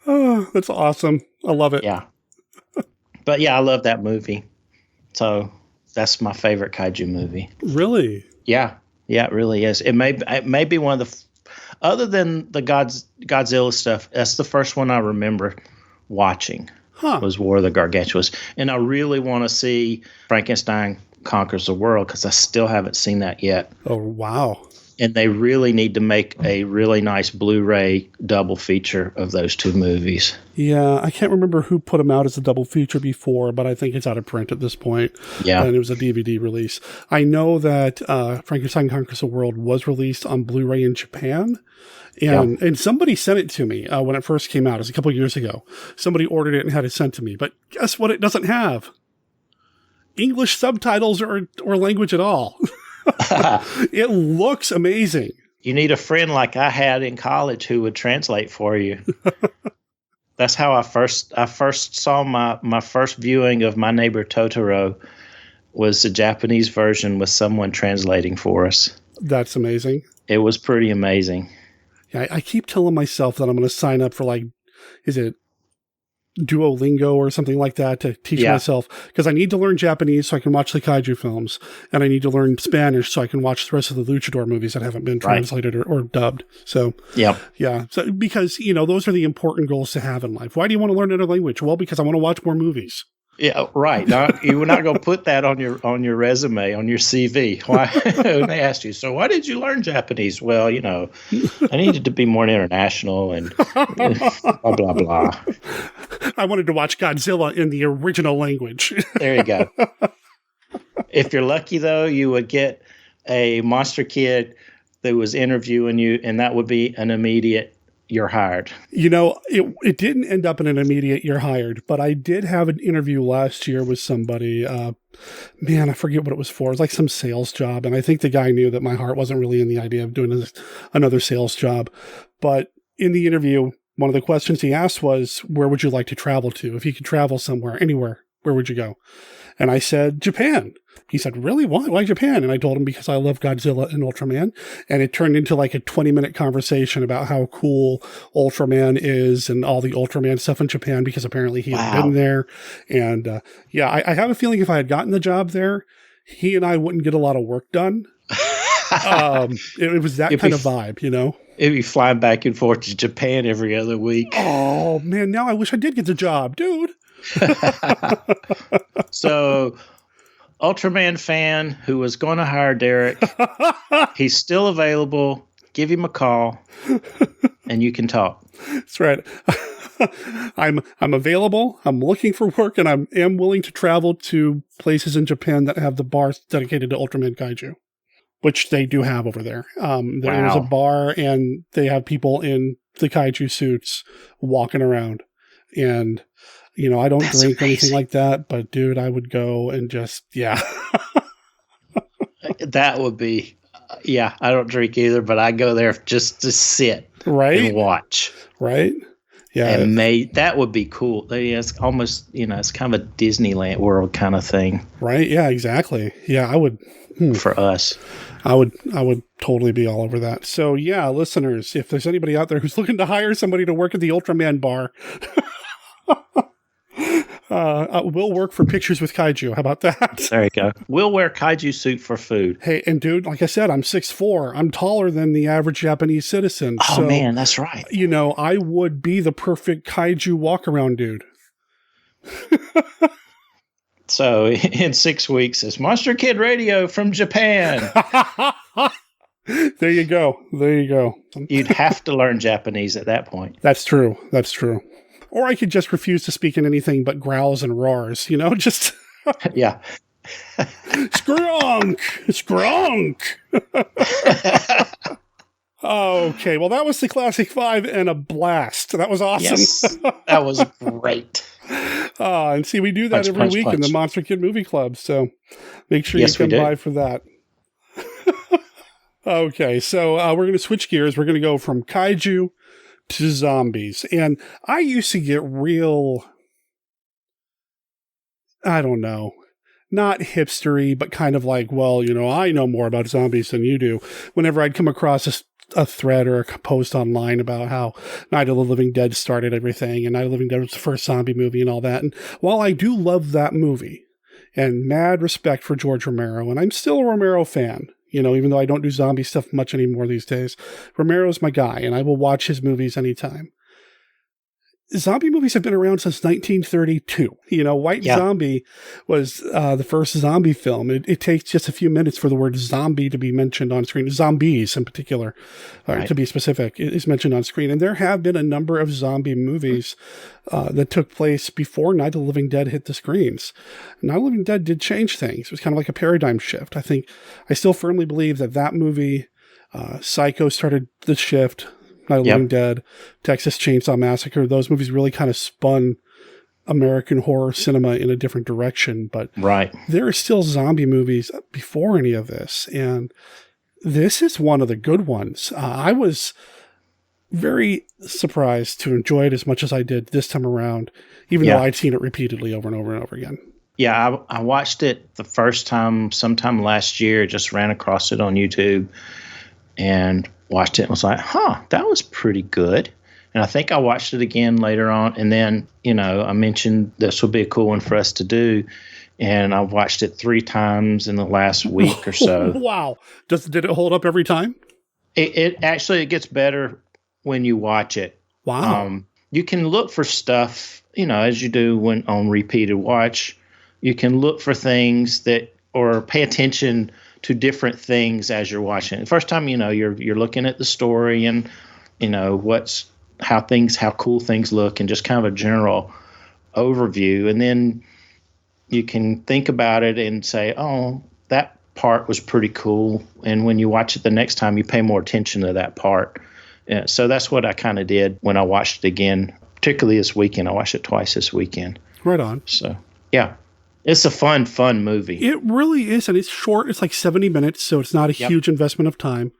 Oh, that's awesome. I love it. Yeah. But yeah, I love that movie. So that's my favorite kaiju movie. Really? Yeah. Yeah, it really is. It may be one of the, other than the Godzilla stuff, that's the first one I remember watching. Was War of the Gargantuas. And I really want to see Frankenstein Conquers the World because I still haven't seen that yet. Oh, wow. And they really need to make a really nice Blu-ray double feature of those 2 movies. Yeah, I can't remember who put them out as a double feature before, but I think it's out of print at this point. Yeah. And it was a DVD release. I know that Frankenstein Conquers the World was released on Blu-ray in Japan. And somebody sent it to me when it first came out. It was a couple of years ago. Somebody ordered it and had it sent to me. But guess what it doesn't have? English subtitles or language at all. It looks amazing. You need a friend like I had in college who would translate for you. That's how I first saw my first viewing of My Neighbor Totoro was the Japanese version with someone translating for us. That's amazing. It was pretty amazing. Yeah, I keep telling myself that I'm going to sign up for is it Duolingo or something like that to teach myself, because I need to learn Japanese so I can watch the kaiju films, and I need to learn Spanish so I can watch the rest of the luchador movies that haven't been translated or dubbed. So yeah. So because those are the important goals to have in life. Why do you want to learn another language? Well, because I want to watch more movies. Yeah, right. You were not going to put that on your resume, on your CV. Why? When they asked you, so why did you learn Japanese? Well, I needed to be more international and blah, blah, blah. I wanted to watch Godzilla in the original language. There you go. If you're lucky, though, you would get a monster kid that was interviewing you, and that would be an immediate "you're hired." It didn't end up in an immediate "you're hired," but I did have an interview last year with somebody. Man, I forget what it was for. It was like some sales job, and I think the guy knew that my heart wasn't really in the idea of doing another sales job. But in the interview, one of the questions he asked was, "Where would you like to travel to? If you could travel somewhere, anywhere, where would you go?" And I said, "Japan." He said, "Really? Why Japan?" And I told him because I love Godzilla and Ultraman. And it turned into like a 20-minute conversation about how cool Ultraman is and all the Ultraman stuff in Japan, because apparently he had been there. And I have a feeling if I had gotten the job there, he and I wouldn't get a lot of work done. It was that kind of vibe, It'd be flying back and forth to Japan every other week. Oh, man, now I wish I did get the job, dude. So, Ultraman fan who was going to hire Derek, he's still available. Give him a call, and you can talk. That's right. I'm available. I'm looking for work, and I am willing to travel to places in Japan that have the bars dedicated to Ultraman Kaiju, which they do have over there. There's a bar, and they have people in the Kaiju suits walking around, and I don't drink anything like that, but dude, I would go and just, That would be, I don't drink either, but I go there just to sit and watch. Right? Yeah. And that would be cool. It's almost, it's kind of a Disneyland World kind of thing. Right? Yeah, exactly. Yeah, I would. For us. I would totally be all over that. So yeah, listeners, if there's anybody out there who's looking to hire somebody to work at the Ultraman bar, we'll work for Pictures with Kaiju. How about that? There you go. We'll wear Kaiju suit for food. Hey, and dude, like I said, I'm 6'4". I'm taller than the average Japanese citizen. Oh, man, that's right. I would be the perfect Kaiju walk-around dude. So, in 6 weeks, it's Monster Kid Radio from Japan. There you go. You'd have to learn Japanese at that point. That's true. Or I could just refuse to speak in anything but growls and roars, just... Yeah. Skrunk! Okay, well, that was the Classic 5 and a blast. That was awesome. Yes, that was great. And see, we do that every week in the Monster Kid Movie Club, so make sure you come by for that. Okay, so we're going to switch gears. We're going to go from kaiju to zombies. And I used to get real, I don't know, not hipstery, but kind of like, well, I know more about zombies than you do. Whenever I'd come across a thread or a post online about how Night of the Living Dead started everything, and Night of the Living Dead was the first zombie movie and all that. And while I do love that movie and mad respect for George Romero, and I'm still a Romero fan, even though I don't do zombie stuff much anymore these days, Romero's my guy, and I will watch his movies anytime. Zombie movies have been around since 1932. White Zombie was the first zombie film. It takes just a few minutes for the word zombie to be mentioned on screen. Zombies, in particular, to be specific, is mentioned on screen. And there have been a number of zombie movies that took place before Night of the Living Dead hit the screens. Night of the Living Dead did change things. It was kind of like a paradigm shift. I still firmly believe that movie, Psycho, started the shift. Night of the Living Dead, Texas Chainsaw Massacre, those movies really kind of spun American horror cinema in a different direction. But there are still zombie movies before any of this, and this is one of the good ones. I was very surprised to enjoy it as much as I did this time around, even though I'd seen it repeatedly over and over and over again. Yeah, I watched it the first time sometime last year, just ran across it on YouTube and watched it and was like, that was pretty good. And I think I watched it again later on. And then, I mentioned this would be a cool one for us to do. And I watched it 3 times in the last week or so. Wow. Did it hold up every time? It actually, it gets better when you watch it. Wow. you can look for stuff, as you do when on repeated watch. You can look for things or pay attention to different things as you're watching. The first time, you're looking at the story and, how cool things look and just kind of a general overview. And then you can think about it and say, oh, that part was pretty cool. And when you watch it the next time, you pay more attention to that part. Yeah, so that's what I kind of did when I watched it again, particularly this weekend. I watched it twice this weekend. Right on. So, yeah. It's a fun movie. It really is, and it's short. It's like 70 minutes, so it's not a huge investment of time.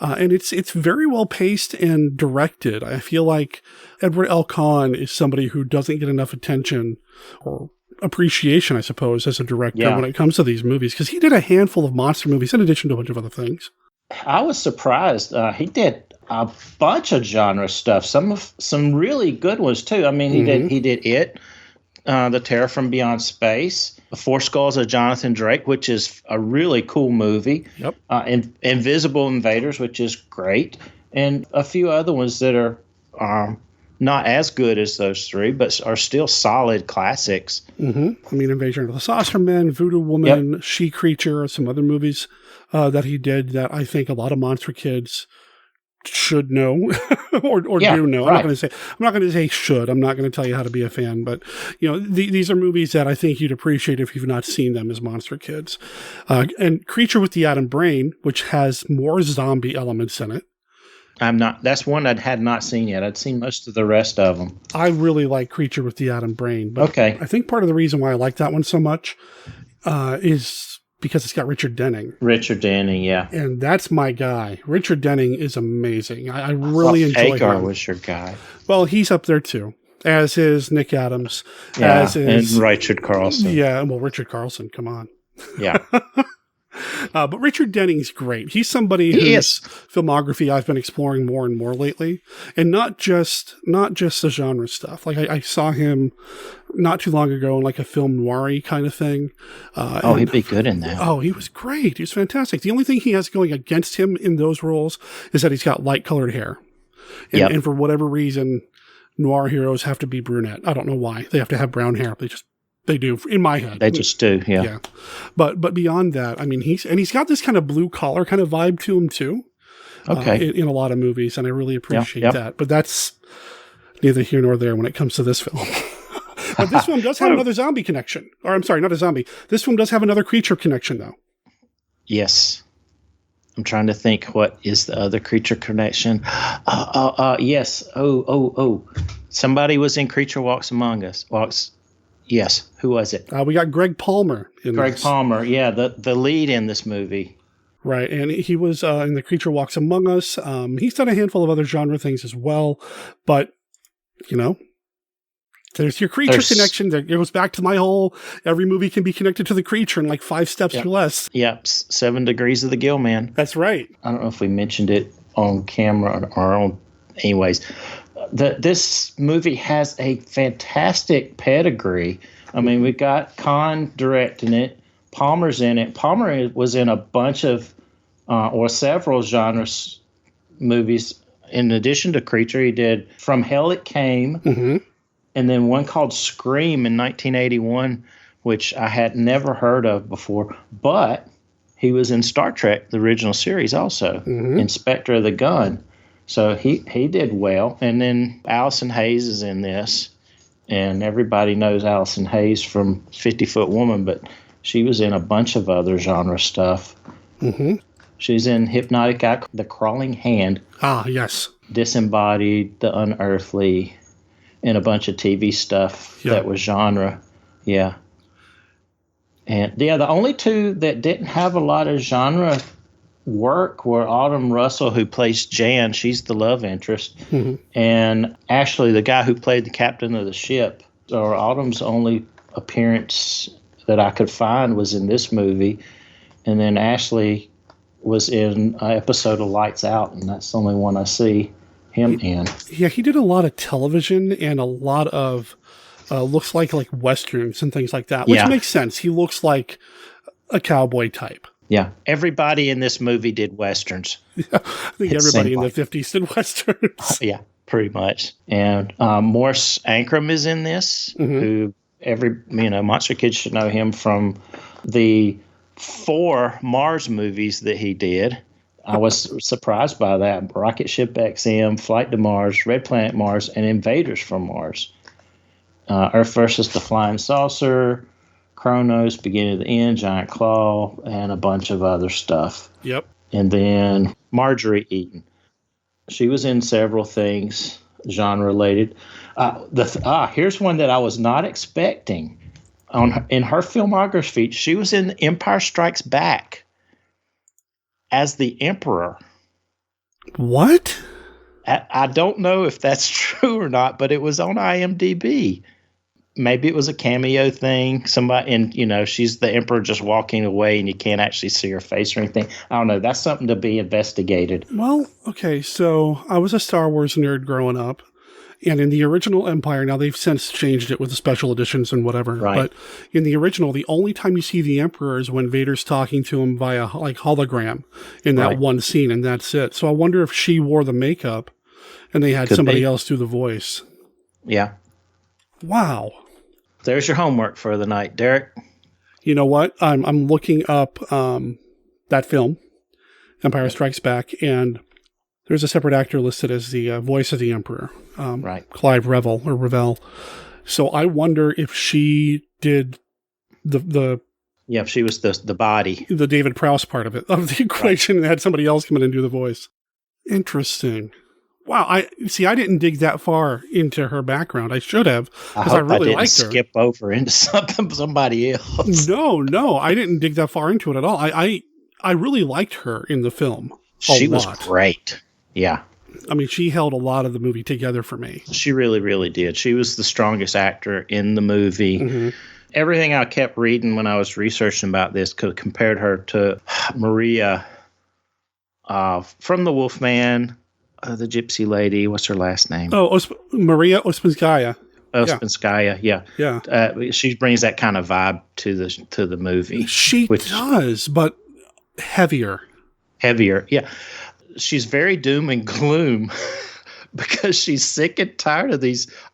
And it's very well paced and directed. I feel like Edward L. Cahn is somebody who doesn't get enough attention or appreciation, I suppose, as a director when it comes to these movies, because he did a handful of monster movies in addition to a bunch of other things. I was surprised. He did a bunch of genre stuff. Some really good ones too. I mean, he did It. The Terror from Beyond Space, The Four Skulls of Jonathan Drake, which is a really cool movie. Yep. Invisible Invaders, which is great, and a few other ones that are not as good as those three, but are still solid classics. Mm-hmm. I mean, Invasion of the Saucer Men, Voodoo Woman, She Creature, some other movies that he did that I think a lot of monster kids should know or do know. I'm not going to say should. I'm not going to tell you how to be a fan, but these are movies that I think you'd appreciate if you've not seen them as monster kids. And Creature with the Atom Brain, which has more zombie elements in it. That's one I had not seen yet. I'd seen most of the rest of them. I really like Creature with the Atom Brain, but I think part of the reason why I like that one so much is because it's got Richard Denning. Richard Denning, yeah. And that's my guy. Richard Denning is amazing. I really enjoy him. Hagar was your guy. Well, he's up there too, as is Nick Adams. As is, and Richard Carlson. Yeah, well, Richard Carlson, come on. Yeah. But Richard Denning's great. He's somebody whose filmography I've been exploring more and more lately, and not just the genre stuff. Like I saw him not too long ago in like a film noir-y kind of thing. He'd be good in that. Oh, he was great. He was fantastic. The only thing he has going against him in those roles is that he's got light-colored hair, and for whatever reason, noir heroes have to be brunette. I don't know why. They have to have brown hair. They do, in my head. They just do, yeah. But beyond that, I mean, he's got this kind of blue collar kind of vibe to him too. Okay. In a lot of movies, and I really appreciate that. But that's neither here nor there when it comes to this film. But this film does have another zombie connection. Or I'm sorry, not a zombie. This film does have another creature connection, though. Yes. I'm trying to think what is the other creature connection. Yes. Somebody was in Creature Walks Among Us. Yes. Who was it? We got Greg Palmer in Greg this. Palmer, yeah, the lead in this movie. Right, and he was in The Creature Walks Among Us. He's done a handful of other genre things as well, but, there's your creature connection. That goes back to my whole, every movie can be connected to the creature in like 5 steps or less. Yep, 7 Degrees of the Gill Man. That's right. I don't know if we mentioned it on camera or on, anyways. This movie has a fantastic pedigree. I mean, we got Cahn directing it. Palmer's in it. Palmer was in a bunch of, or several genres movies. In addition to Creature, he did From Hell It Came, and then one called Scream in 1981, which I had never heard of before. But he was in Star Trek, the original series also, Inspector of the Gun. So he did well. And then Allison Hayes is in this. And everybody knows Allison Hayes from 50-Foot Woman, but she was in a bunch of other genre stuff. She's in Hypnotic Eye, The Crawling Hand. Ah, yes. Disembodied, The Unearthly, and a bunch of TV stuff that was genre. Yeah. And the only two that didn't have a lot of genre work were Autumn Russell, who plays Jan. She's the love interest. And Ashley, the guy who played the captain of the ship. So Autumn's only appearance that I could find was in this movie. And then Ashley was in an episode of Lights Out, and that's the only one I see him in. Yeah, he did a lot of television and a lot of looks like westerns and things like that, which makes sense. He looks like a cowboy type. Yeah, everybody in this movie did westerns. I think everybody in the 50s did westerns. pretty much. And Morse Ankrum is in this, who every monster kid should know him from the 4 Mars movies that he did. I was surprised by that. Rocket Ship XM, Flight to Mars, Red Planet Mars, and Invaders from Mars. Earth versus the Flying Saucer, Kronos, Beginning of the End, Giant Claw, and a bunch of other stuff. Yep. And then Marjorie Eaton. She was in several things, genre-related. Here's one that I was not expecting. In her filmography, she was in Empire Strikes Back as the Emperor. What? I don't know if that's true or not, but it was on IMDb. Maybe it was a cameo thing. Somebody, and she's the Emperor just walking away, and you can't actually see her face or anything. I don't know. That's something to be investigated. Well, okay. So I was a Star Wars nerd growing up, and in the original Empire, now they've since changed it with the special editions and whatever. Right. But in the original, the only time you see the Emperor is when Vader's talking to him via hologram in that one scene, and that's it. So I wonder if she wore the makeup, and they had somebody else do the voice. Yeah. Wow. There's your homework for the night, Derek. You know what? I'm looking up that film, Empire Strikes Back, and there's a separate actor listed as the voice of the Emperor, Clive Revel. So I wonder if she did the if she was the body, the David Prowse part of the equation, and had somebody else come in and do the voice. Interesting. Wow, I didn't dig that far into her background. I should have, because I really liked her. Skip over into somebody else. No, I didn't dig that far into it at all. I really liked her in the film. She was great. Yeah. I mean, she held a lot of the movie together for me. She really, really did. She was the strongest actor in the movie. Mm-hmm. Everything I kept reading when I was researching about this compared her to Maria from The Wolfman. The gypsy lady, what's her last name? Oh, Maria Ospinskaya. Ospinskaya, yeah. Yeah. She brings that kind of vibe to the movie. She does, but heavier. Heavier, yeah. She's very doom and gloom because she's sick and tired of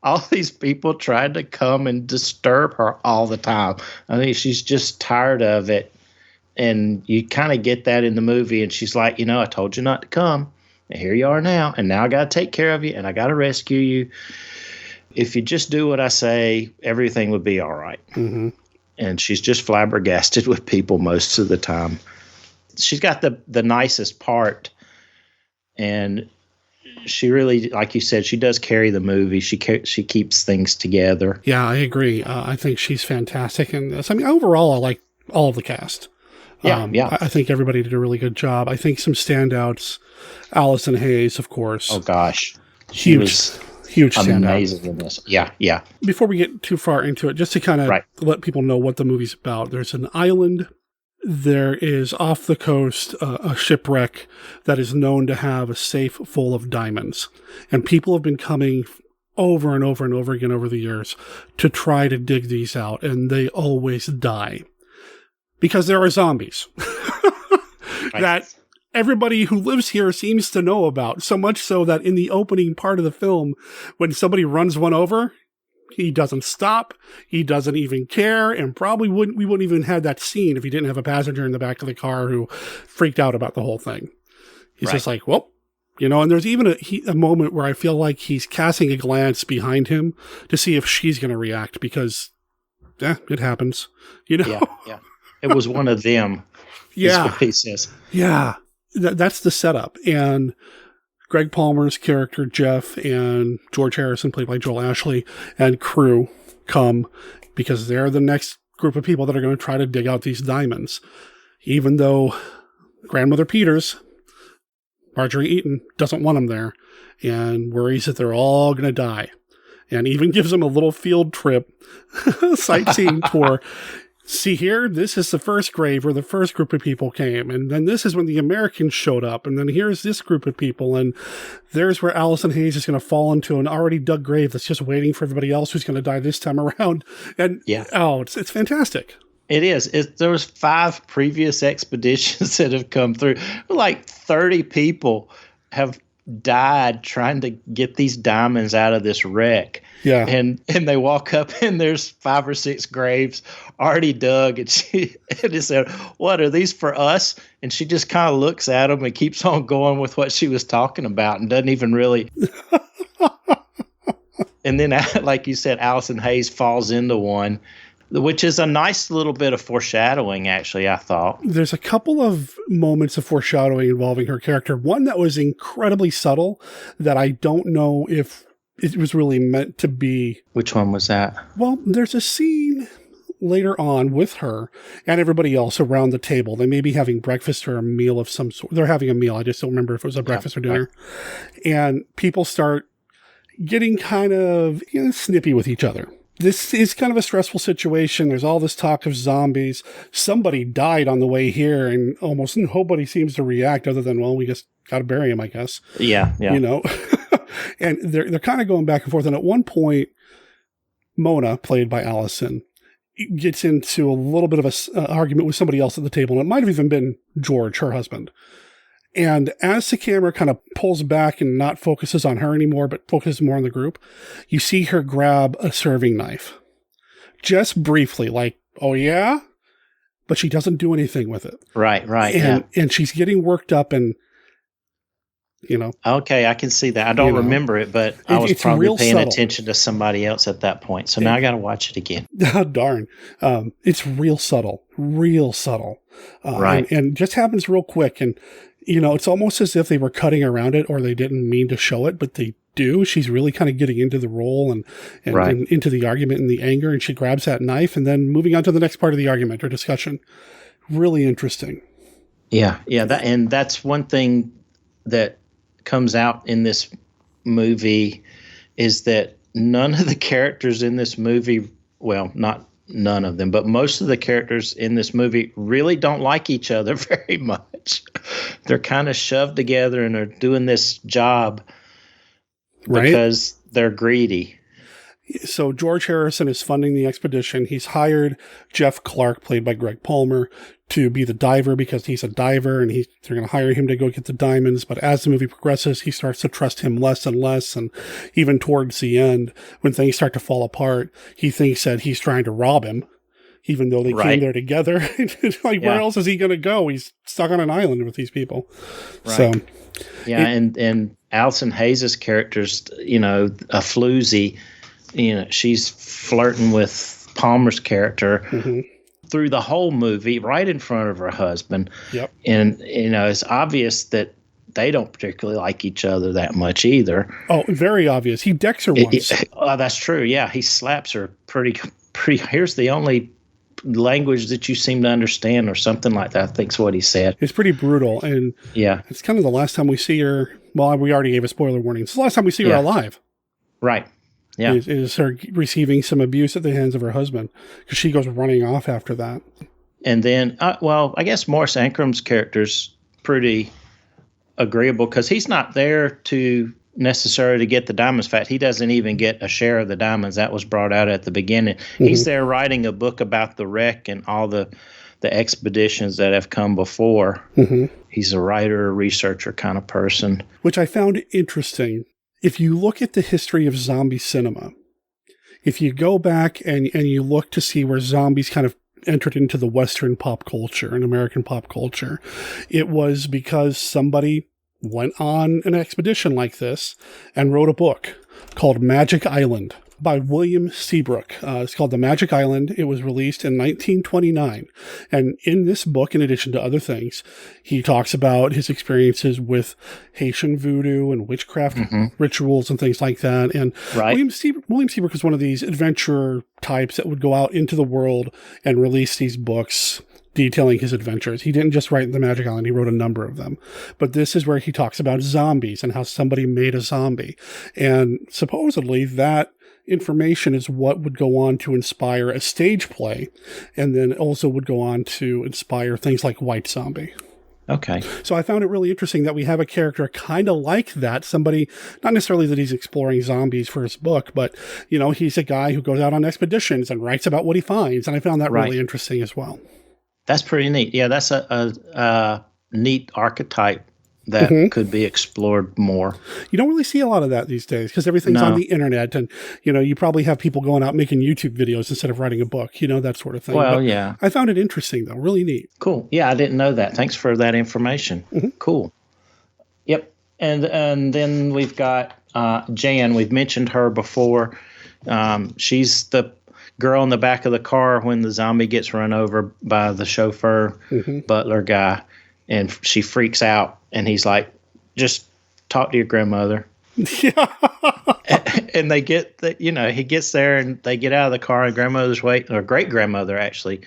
all these people trying to come and disturb her all the time. I think she's just tired of it. And you kind of get that in the movie. And she's like, I told you not to come. And here you are now, and now I got to take care of you, and I got to rescue you. If you just do what I say, everything would be all right. Mm-hmm. And she's just flabbergasted with people most of the time. She's got the nicest part, and she really, like you said, she does carry the movie. She keeps things together. Yeah, I agree. I think she's fantastic in this. I mean, overall, I like all of the cast. Yeah. I think everybody did a really good job. I think some standouts. Allison Hayes, of course. Oh gosh, huge standout. Amazing in this. Yeah. Before we get too far into it, just to kind of let people know what the movie's about. There's an island. There is off the coast a shipwreck that is known to have a safe full of diamonds, and people have been coming over and over and over again over the years to try to dig these out, and they always die. Because there are zombies that everybody who lives here seems to know about. So much so that in the opening part of the film, when somebody runs one over, he doesn't stop. He doesn't even care. And we wouldn't even have that scene if he didn't have a passenger in the back of the car who freaked out about the whole thing. He's just like, well, and there's even a moment where I feel like he's casting a glance behind him to see if she's going to react because, it happens, Yeah. It was one of them. Yeah. Is what he says. Yeah. That's the setup. And Greg Palmer's character, Jeff, and George Harrison, played by Joel Ashley, and crew come because they're the next group of people that are going to try to dig out these diamonds. Even though Grandmother Peters, Marjorie Eaton, doesn't want them there and worries that they're all going to die. And even gives them a little field trip sightseeing tour. See here, this is the first grave where the first group of people came. And then this is when the Americans showed up. And then here's this group of people. And there's where Allison Hayes is going to fall into an already dug grave that's just waiting for everybody else who's going to die this time around. And it's fantastic. It is. There was 5 previous expeditions that have come through. Like 30 people have died trying to get these diamonds out of this wreck. Yeah. And they walk up and there's 5 or 6 graves already dug. And she said, "What are these for us?" And she just kind of looks at them and keeps on going with what she was talking about and doesn't even really. And then, like you said, Allison Hayes falls into one, which is a nice little bit of foreshadowing, actually, I thought. There's a couple of moments of foreshadowing involving her character. One that was incredibly subtle that I don't know if it was really meant to be. Which one was that? Well, there's a scene later on with her and everybody else around the table. They may be having breakfast or a meal of some sort. They're having a meal. I just don't remember if it was a breakfast or dinner. And people start getting kind of snippy with each other. This is kind of a stressful situation. There's all this talk of zombies. Somebody died on the way here, and almost nobody seems to react other than, well, we just got to bury him, I guess. Yeah. You know? And they're kind of going back and forth. And at one point, Mona, played by Allison, gets into a little bit of an argument with somebody else at the table. And it might have even been George, her husband. And as the camera kind of pulls back and not focuses on her anymore, but focuses more on the group, you see her grab a serving knife. Just briefly, like, oh yeah? But she doesn't do anything with it. Right, And she's getting worked up and, you know. Okay, I can see that. I don't remember it, but I was probably paying attention to somebody else at that point. So now I got to watch it again. Darn. It's real subtle. Right. And just happens real quick. And, you know, it's almost as if they were cutting around it or they didn't mean to show it, but they do. She's really kind of getting into the role and into the argument and the anger, and she grabs that knife and then moving on to the next part of the argument or discussion. Really interesting. Yeah. That's one thing that comes out in this movie is that none of the characters in this movie, well, not none of them, but most of the characters in this movie really don't like each other very much. They're kind of shoved together and are doing this job because they're greedy. So George Harrison is funding the expedition. He's hired Jeff Clark, played by Greg Palmer, to be the diver because he's a diver, and they're going to hire him to go get the diamonds. But as the movie progresses, he starts to trust him less and less. And even towards the end, when things start to fall apart, he thinks that he's trying to rob him, even though they came there together. Like, where else is he going to go? He's stuck on an island with these people. Right. So, and Allison Hayes' character's, you know, a floozy. You know, she's flirting with Palmer's character through the whole movie, right in front of her husband. Yep. And, you know, it's obvious that they don't particularly like each other that much either. Oh, very obvious. He decks her once. That's true. Yeah, he slaps her pretty. Here's the only language that you seem to understand, or something like that, I think's what he said. It's pretty brutal. And yeah, it's kind of the last time we see her. Well, we already gave a spoiler warning. It's the last time we see her alive. Right. Yeah. Is her receiving some abuse at the hands of her husband, because she goes running off after that. And then, I guess Morris Ancrum's character's pretty agreeable because he's not there to necessarily get the diamonds. In fact, he doesn't even get a share of the diamonds. That was brought out at the beginning. He's there writing a book about the wreck and all the expeditions that have come before. He's a writer, a researcher kind of person. Which I found interesting. If you look at the history of zombie cinema, if you go back and you look to see where zombies kind of entered into the Western pop culture and American pop culture, it was because somebody went on an expedition like this and wrote a book called Magic Island by William Seabrook. It's called The Magic Island. It was released in 1929. And in this book, in addition to other things, he talks about his experiences with Haitian voodoo and witchcraft rituals and things like that. And William Seabrook is one of these adventurer types that would go out into the world and release these books detailing his adventures. He didn't just write The Magic Island, he wrote a number of them. But this is where he talks about zombies and how somebody made a zombie. And supposedly that information is what would go on to inspire a stage play, and then also would go on to inspire things like White Zombie. Okay. So I found it really interesting that we have a character kind of like that. Somebody, not necessarily that he's exploring zombies for his book, but, you know, he's a guy who goes out on expeditions and writes about what he finds. And I found that really interesting as well. That's pretty neat. Yeah, that's a neat archetype that could be explored more. You don't really see a lot of that these days because everything's on the internet, and you probably have people going out making YouTube videos instead of writing a book, that sort of thing. Well, but yeah. I found it interesting though, really neat. Cool. Yeah, I didn't know that. Thanks for that information. Cool. Yep. And then we've got Jan. We've mentioned her before. She's the girl in the back of the car when the zombie gets run over by the chauffeur butler guy, and she freaks out, and he's like, just talk to your grandmother. And they get he gets there, and they get out of the car, and grandmother's waiting, or great grandmother actually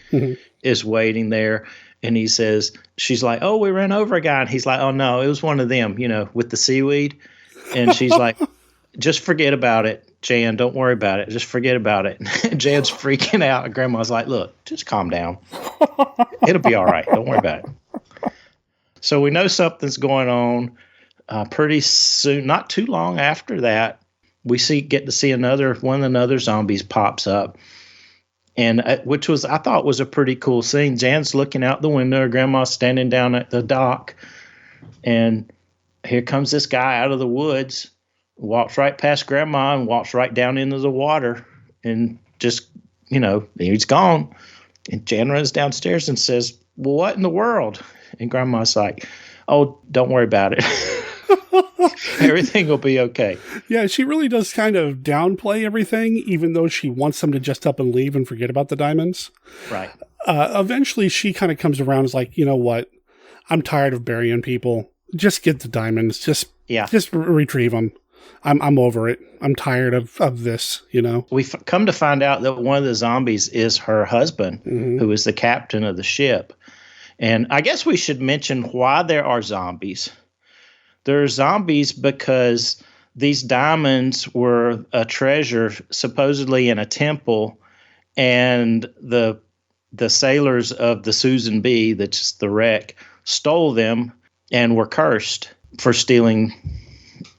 is waiting there. And he says, she's like, oh, we ran over a guy. And he's like, oh no, it was one of them, with the seaweed. And she's like, just forget about it, Jan. Don't worry about it. Just forget about it. And Jan's freaking out. And Grandma's like, look, just calm down. It'll be all right. Don't worry about it. So we know something's going on. Pretty soon, not too long after that, we get to see one of the other zombies pops up. And which I thought was a pretty cool scene. Jan's looking out the window. Grandma's standing down at the dock. And here comes this guy out of the woods, walks right past Grandma and walks right down into the water. And just, he's gone. And Jan runs downstairs and says, well, what in the world? And Grandma's like, oh, don't worry about it. Everything will be okay. Yeah, she really does kind of downplay everything, even though she wants them to just up and leave and forget about the diamonds. Right. Eventually, she kind of comes around and is like, you know what? I'm tired of burying people. Just get the diamonds. Just retrieve them. I'm over it. I'm tired of this, We've come to find out that one of the zombies is her husband, who is the captain of the ship. And I guess we should mention why there are zombies. There are zombies because these diamonds were a treasure supposedly in a temple, and the sailors of the Susan B., that's the wreck, stole them and were cursed for stealing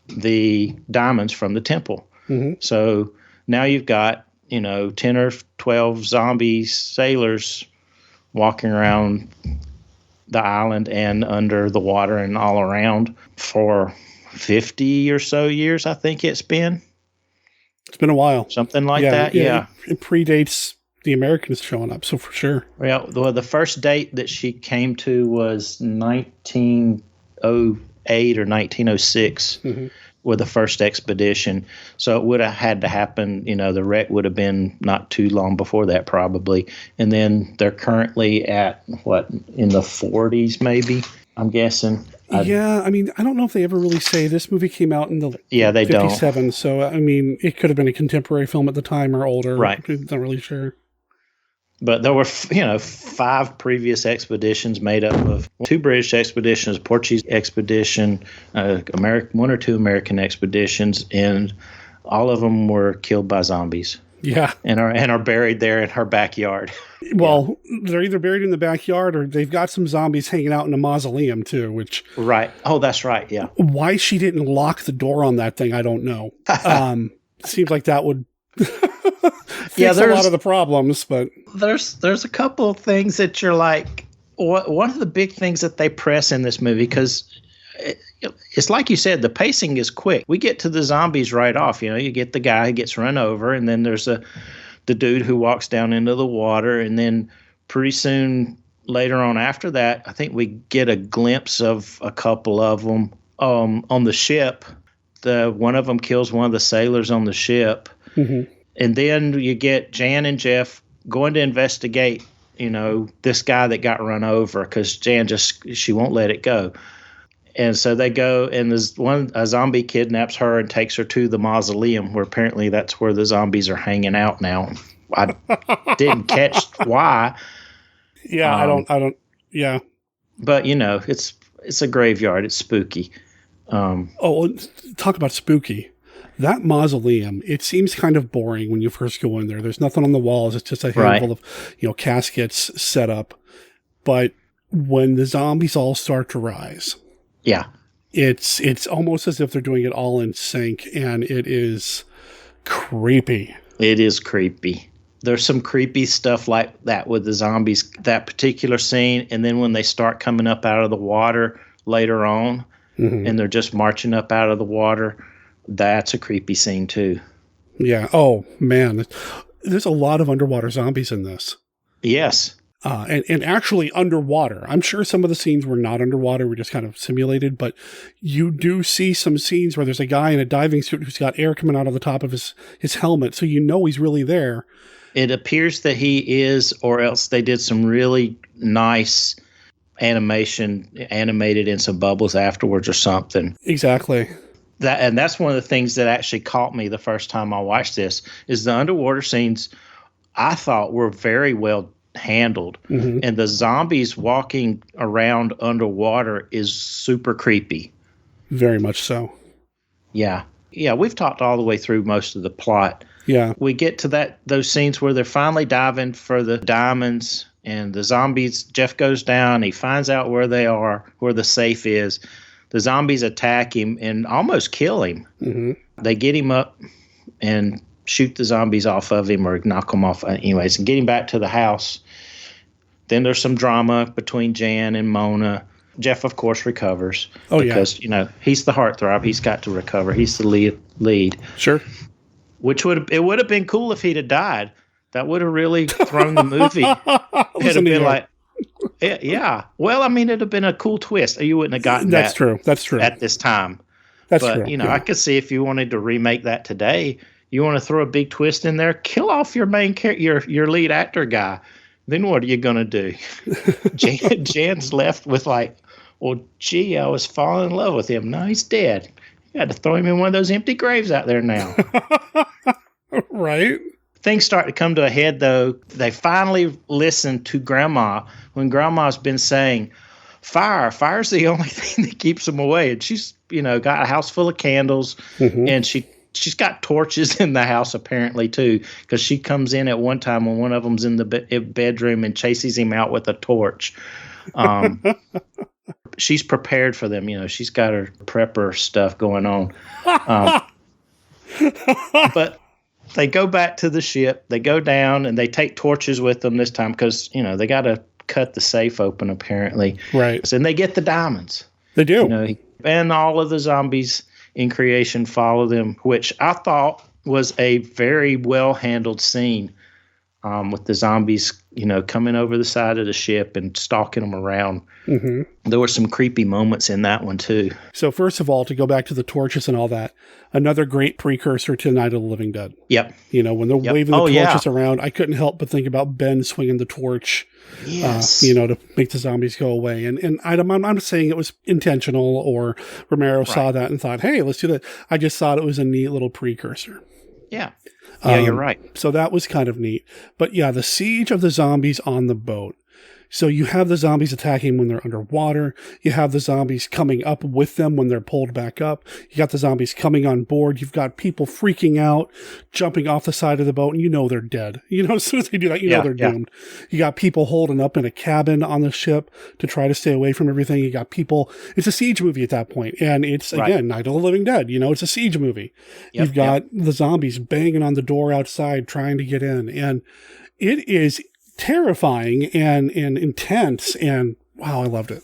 the diamonds from the temple. So now you've got, 10 or 12 zombie sailors walking around the island and under the water and all around for 50 or so years, I think it's been. It's been a while. Something like that, yeah. It predates the Americans showing up, so for sure. Well, the first date that she came to was 1908 or 1906 with the first expedition. So it would have had to happen, the wreck would have been not too long before that probably. And then they're currently at, in the 40s maybe, I'm guessing. I don't know if they ever really say. This movie came out in the they 57, don't. So, it could have been a contemporary film at the time or older. Right. I'm not really sure. But there were, 5 previous expeditions made up of 2 British expeditions, Portuguese expedition, one or 2 American expeditions, and all of them were killed by zombies. Yeah. And are buried there in her backyard. Well, they're either buried in the backyard or they've got some zombies hanging out in a mausoleum too, which... Right. Oh, that's right, yeah. Why she didn't lock the door on that thing, I don't know. Seems like that would... fix a lot of the problems, but there's a couple of things that you're like, one of the big things that they press in this movie, because it's like you said, the pacing is quick. We get to the zombies right off. You get the guy who gets run over, and then there's the dude who walks down into the water, and then pretty soon later on after that, I think we get a glimpse of a couple of them on the ship. One of them kills one of the sailors on the ship. And then you get Jan and Jeff going to investigate, this guy that got run over, because Jan she won't let it go. And so they go, and a zombie kidnaps her and takes her to the mausoleum, where apparently that's where the zombies are hanging out now. I didn't catch why. Yeah, I don't. Yeah. But it's a graveyard. It's spooky. Talk about spooky. That mausoleum, it seems kind of boring when you first go in there. There's nothing on the walls. It's just a handful of, caskets set up. But when the zombies all start to rise, it's almost as if they're doing it all in sync, and it is creepy. It is creepy. There's some creepy stuff like that with the zombies, that particular scene, and then when they start coming up out of the water later on, and they're just marching up out of the water. That's a creepy scene too. Yeah. Oh man, there's a lot of underwater zombies in this. Yes. And actually underwater. I'm sure some of the scenes were not underwater, were just kind of simulated, but you do see some scenes where there's a guy in a diving suit who's got air coming out of the top of his helmet, so you know he's really there. It appears that he is, or else they did some really nice animated in some bubbles afterwards or something. Exactly. And that's one of the things that actually caught me the first time I watched this, is the underwater scenes I thought were very well handled. And the zombies walking around underwater is super creepy. Very much so. Yeah. We've talked all the way through most of the plot. Yeah. We get to those scenes where they're finally diving for the diamonds, and the zombies, Jeff goes down, he finds out where they are, where the safe is. The zombies attack him and almost kill him. They get him up and shoot the zombies off of him, or knock them off anyways, and get him back to the house. Then there's some drama between Jan and Mona. Jeff, of course, recovers. Because, he's the heartthrob. He's got to recover. He's the lead. Sure. It would have been cool if he'd have died. That would have really thrown the movie. It'd have been like, yeah. Well, I mean, it'd have been a cool twist. You wouldn't have gotten That's true. at this time. That's but, true. I could see if you wanted to remake that today, you want to throw a big twist in there, kill off your main your lead actor guy. Then what are you going to do? Jan's left with like, well, gee, I was falling in love with him. Now he's dead. You had to throw him in one of those empty graves out there now. Right. Things start to come to a head, though. They finally listen to Grandma when Grandma's been saying, fire's the only thing that keeps them away. And she's, got a house full of candles, and she's got torches in the house apparently too, because she comes in at one time when one of them's in the bedroom and chases him out with a torch. She's prepared for them. She's got her prepper stuff going on. But they go back to the ship. They go down and they take torches with them this time because, they got to cut the safe open apparently. Right. And they get the diamonds. They do. And all of the zombies in creation follow them, which I thought was a very well handled scene, with the zombies, coming over the side of the ship and stalking them around. There were some creepy moments in that one too. So first of all, to go back to the torches and all that, another great precursor to Night of the Living Dead. Yep. When they're waving the torches around, I couldn't help but think about Ben swinging the torch, to make the zombies go away. And I'm not saying it was intentional or Romero saw that and thought, hey, let's do that. I just thought it was a neat little precursor. Yeah. Yeah, you're right. So that was kind of neat. But yeah, the siege of the zombies on the boat. So you have the zombies attacking when they're underwater. You have the zombies coming up with them when they're pulled back up. You got the zombies coming on board. You've got people freaking out, jumping off the side of the boat, and they're dead. As soon as they do that, they're doomed. You got people holding up in a cabin on the ship to try to stay away from everything. You got people. It's a siege movie at that point, and it's, again, Night of the Living Dead. It's a siege movie. You've got the zombies banging on the door outside trying to get in, and it is terrifying and intense, and wow, I loved it.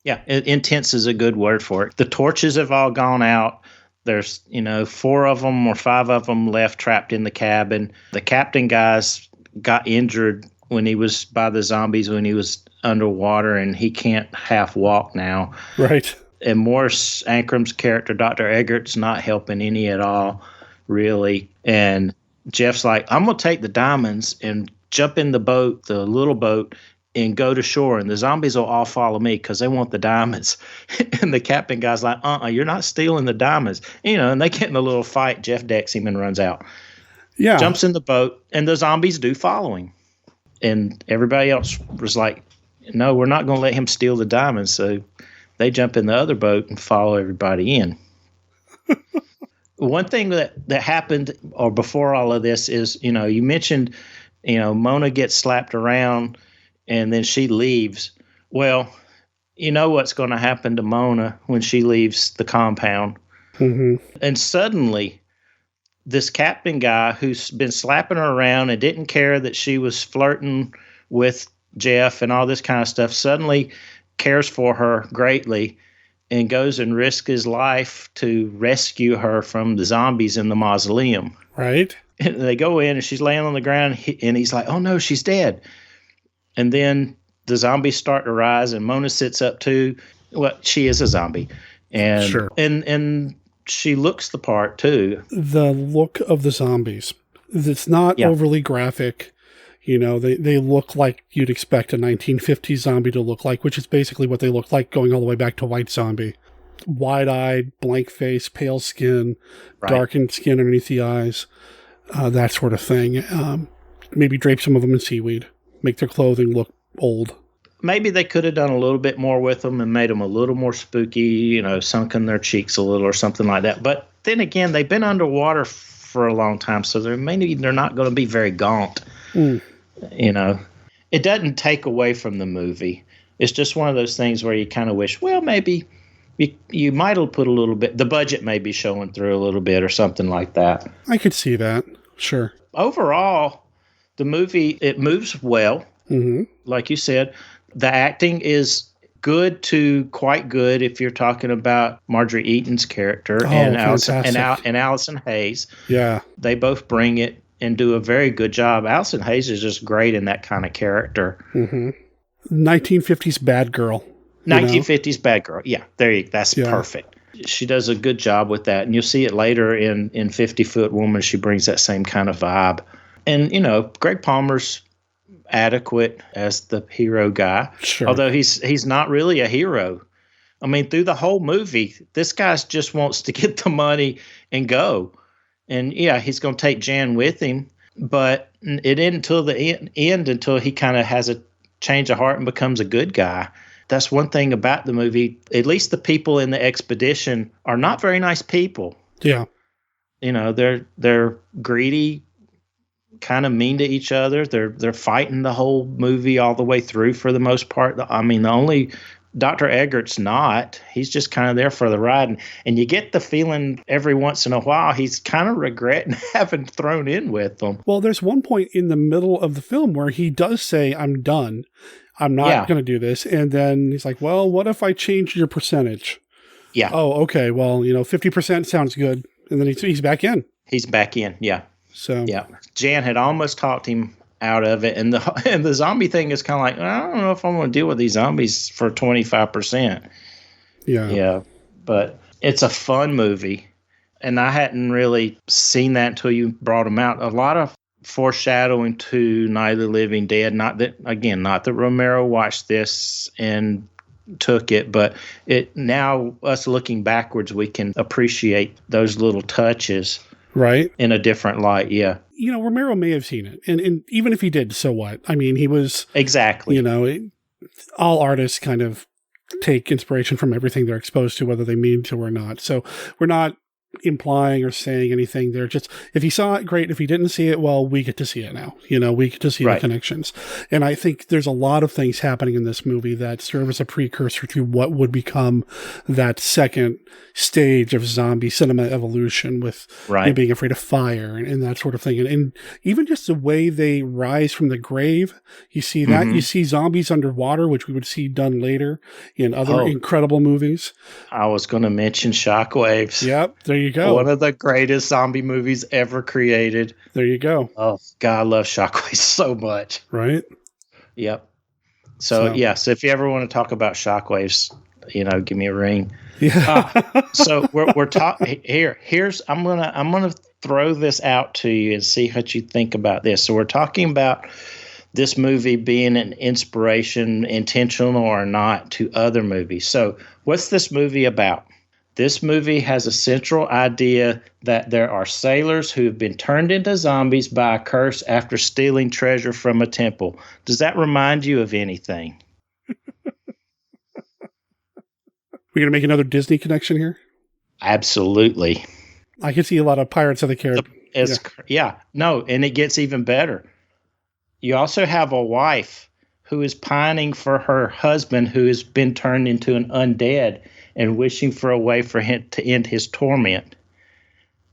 Yeah, intense is a good word for it. The torches have all gone out. There's 4 of them or 5 of them left trapped in the cabin. The captain guys got injured when he was by the zombies when he was underwater, and he can't half walk now. Right. And Morris Ancram's character, Dr. Eggert's not helping any at all, really. And Jeff's like, I'm gonna take the diamonds and jump in the boat, the little boat, and go to shore, and the zombies will all follow me because they want the diamonds. And the captain guy's like, you're not stealing the diamonds. And they get in a little fight. Jeff decks him and runs out. Yeah. Jumps in the boat, and the zombies do follow him. And everybody else was like, no, we're not going to let him steal the diamonds. So they jump in the other boat and follow everybody in. One thing that happened or before all of this is, you mentioned, Mona gets slapped around and then she leaves. Well, you know what's going to happen to Mona when she leaves the compound. And suddenly, this captain guy who's been slapping her around and didn't care that she was flirting with Jeff and all this kind of stuff suddenly cares for her greatly and goes and risks his life to rescue her from the zombies in the mausoleum. Right. And they go in and she's laying on the ground and he's like, oh no, she's dead. And then the zombies start to rise and Mona sits up too. Well, she is a zombie. And, Sure. and she looks the part too. The look of the zombies. It's not overly graphic. You know, they look like you'd expect a 1950s zombie to look like, which is basically what they look like going all the way back to White Zombie. Wide-eyed, blank face, pale skin, darkened skin underneath the eyes, that sort of thing. Maybe drape some of them in seaweed, make their clothing look old. Maybe they could have done a little bit more with them and made them a little more spooky, you know, sunken their cheeks a little or something like that. But then again, they've been underwater for a long time, so they're not going to be very gaunt. You know, it doesn't take away from the movie. It's just one of those things where you kind of wish, well, maybe you might have put a little bit, the budget may be showing through a little bit or something like that. I could see that. Sure. Overall, the movie, it moves well. Mm-hmm. Like you said, the acting is good to quite good if you're talking about Marjorie Eaton's character and Allison Hayes. Yeah. They both bring it and do a very good job. Allison Hayes is just great in that kind of character. Mm-hmm. 1950s bad girl. 1950s bad girl. Yeah, that's perfect. She does a good job with that. And you'll see it later in 50-Foot Woman. She brings that same kind of vibe. And, you know, Greg Palmer's adequate as the hero guy. Sure. Although he's not really a hero. I mean, through the whole movie, this guy just wants to get the money and go. And yeah, he's going to take Jan with him, but it isn't until the end until he kind of has a change of heart and becomes a good guy. That's one thing about the movie. At least the people in the expedition are not very nice people. Yeah. You know, they're greedy, kind of mean to each other. They're fighting the whole movie all the way through for the most part. I mean, the only Dr. Eggert's not. He's just kind of there for the ride. And you get the feeling every once in a while he's kind of regretting having thrown in with them. Well, there's one point in the middle of the film where he does say, I'm done. I'm not going to do this. And then he's like, well, what if I change your percentage? Yeah. Oh, okay. Well, 50% sounds good. And then he's back in. He's back in, yeah. So yeah. Jan had almost talked him out of it, and the zombie thing is kind of like, I don't know if I'm going to deal with these zombies for 25%. Yeah, but it's a fun movie, and I hadn't really seen that until you brought them out. A lot of foreshadowing to Night of the Living Dead. Not that Romero watched this and took it, but now us looking backwards, we can appreciate those little touches. Right. In a different light, yeah. Romero may have seen it. And even if he did, so what? I mean, he was... Exactly. All artists kind of take inspiration from everything they're exposed to, whether they mean to or not. So we're not implying or saying anything. They're just, if he saw it, great. If he didn't see it, well, we get to see it now. We get to see the connections. And I think there's a lot of things happening in this movie that serve as a precursor to what would become that second stage of zombie cinema evolution with being afraid of fire and that sort of thing. And even just the way they rise from the grave, you see that. You see zombies underwater, which we would see done later in other incredible movies. I was going to mention Shockwaves. Yep, there you go. One of the greatest zombie movies ever created. There you go. Oh, God, I love Shockwaves so much. Right? Yep. So if you ever want to talk about Shockwaves, give me a ring. Yeah. So we're talking here. I'm gonna throw this out to you and see what you think about this. So we're talking about this movie being an inspiration, intentional or not, to other movies. So what's this movie about? This movie has a central idea that there are sailors who have been turned into zombies by a curse after stealing treasure from a temple. Does that remind you of anything? We're going to make another Disney connection here? Absolutely. I can see a lot of Pirates of the Caribbean. And it gets even better. You also have a wife who is pining for her husband who has been turned into an undead and wishing for a way for him to end his torment.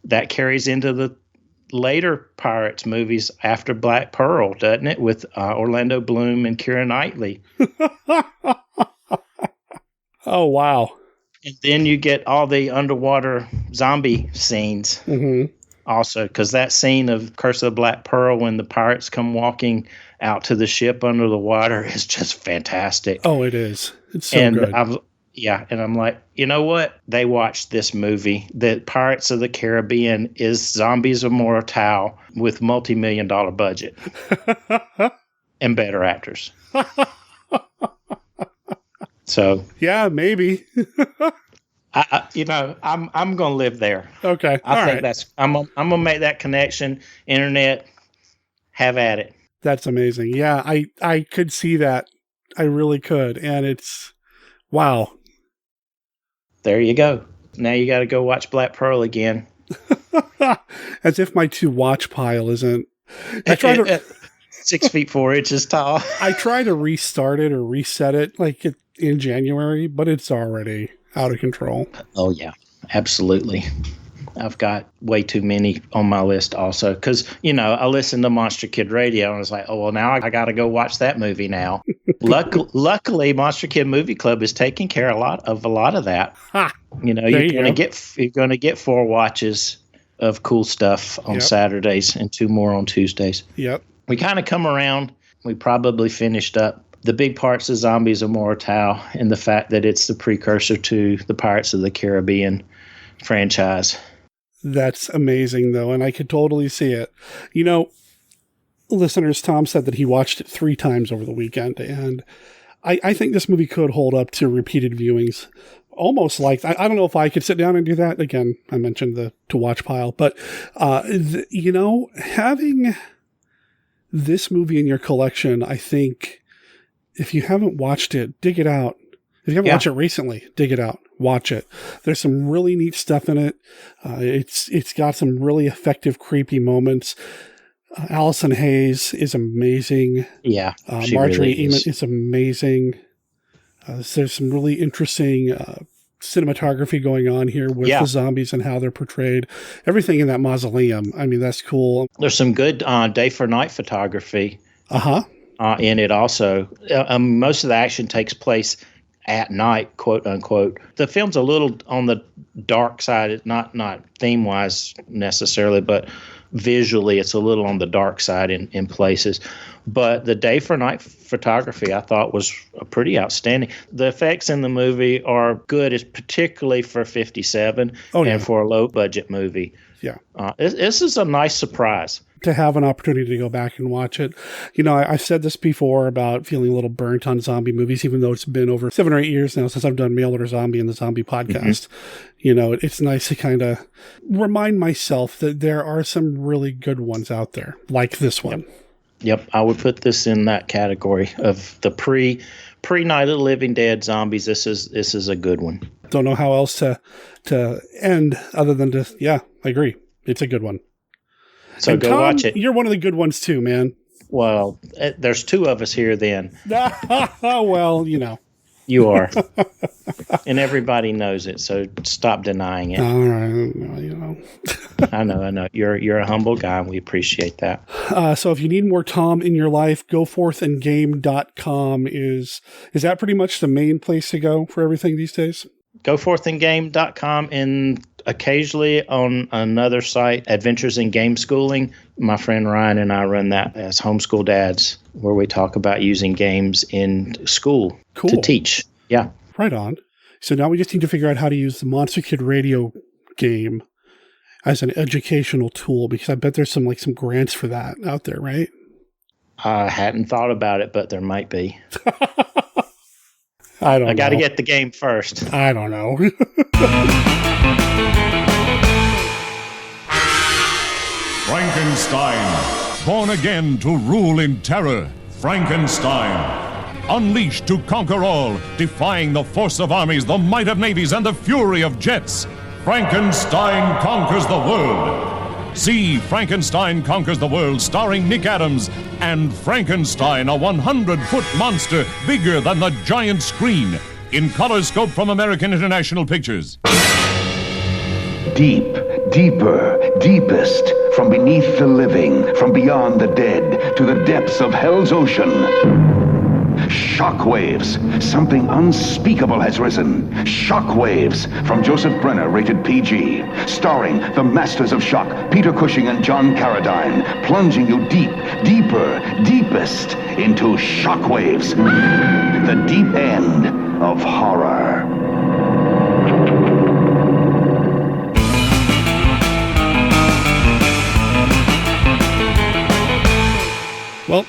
That carries into the later Pirates movies after Black Pearl, doesn't it? With Orlando Bloom and Keira Knightley. Oh, wow. And then you get all the underwater zombie scenes also, because that scene of Curse of the Black Pearl when the pirates come walking out to the ship under the water is just fantastic. Oh, it is. It's so good. And I'm like, you know what? They watched this movie. The Pirates of the Caribbean is Zombies of Mora Tau with multi-million-dollar budget and better actors. So yeah, maybe. I'm gonna live there. Okay, I think I'm gonna make that connection. Internet, have at it. That's amazing. Yeah, I could see that. I really could, and it's wow. There you go. Now you got to go watch Black Pearl again. As if my to watch pile isn't. I try to 6 feet 4 inches tall. I try to restart it or reset it in January, but it's already out of control. Oh yeah, absolutely. I've got way too many on my list also because, I listened to Monster Kid Radio and I was like, oh, well, now I got to go watch that movie now. Luckily, Monster Kid Movie Club is taking care of a lot of that. You're going to get 4 watches of cool stuff on Saturdays and 2 more on Tuesdays. Yep. We kind of come around. We probably finished up the big parts of Zombies of Mora Tau and the fact that it's the precursor to the Pirates of the Caribbean franchise. That's amazing, though, and I could totally see it. Listeners, Tom said that he watched it 3 times over the weekend, and I think this movie could hold up to repeated viewings. Almost like, I don't know if I could sit down and do that. Again, I mentioned the to-watch pile, but, having this movie in your collection, I think, if you haven't watched it, dig it out. If you haven't watched it recently, dig it out. Watch it. There's some really neat stuff in it. It's got some really effective, creepy moments. Allison Hayes is amazing. Yeah, Marjorie really Eamon is amazing. There's some really interesting cinematography going on here with the zombies and how they're portrayed. Everything in that mausoleum. I mean, that's cool. There's some good day for night photography. In it also. Most of the action takes place at night, quote unquote. The film's a little on the dark side, not theme wise necessarily, but visually it's a little on the dark side in places. But the day for night photography I thought was pretty outstanding. The effects in the movie are good, particularly for 57 and for a low budget movie. Yeah. This is a nice surprise. To have an opportunity to go back and watch it. I've said this before about feeling a little burnt on zombie movies, even though it's been over 7 or 8 years now since I've done Mail Order Zombie and the Zombie podcast. It's nice to kind of remind myself that there are some really good ones out there, like this one. Yep, I would put this in that category of the pre Night of the Living Dead zombies. This is a good one. Don't know how else to end other than to, I agree. It's a good one. So and go Tom, watch it. You're one of the good ones too, man. Well, there's 2 of us here then. Well, You are. And everybody knows it, so stop denying it. All right. I know. You're a humble guy, and we appreciate that. So if you need more Tom in your life, goforthandgame.com is that pretty much the main place to go for everything these days? Goforthandgame.com, and occasionally on another site, Adventures in Game Schooling. My friend Ryan and I run that as Homeschool Dads, where we talk about using games in school to teach. Yeah. Right on. So now we just need to figure out how to use the Monster Kid Radio game as an educational tool, because I bet there's some grants for that out there, right? I hadn't thought about it, but there might be. I got to get the game first. I don't know. Frankenstein, born again to rule in terror. Frankenstein, unleashed to conquer all, defying the force of armies, the might of navies, and the fury of jets. Frankenstein conquers the world. See Frankenstein Conquers the World, starring Nick Adams, and Frankenstein, a 100-foot monster bigger than the giant screen, in Colorscope from American International Pictures. Deep, deeper, deepest, from beneath the living, from beyond the dead, to the depths of hell's ocean. Shockwaves. Something unspeakable has risen. Shockwaves from Joseph Brenner, rated PG. Starring the Masters of Shock, Peter Cushing and John Carradine. Plunging you deep, deeper, deepest into Shockwaves. The deep end of horror. Well,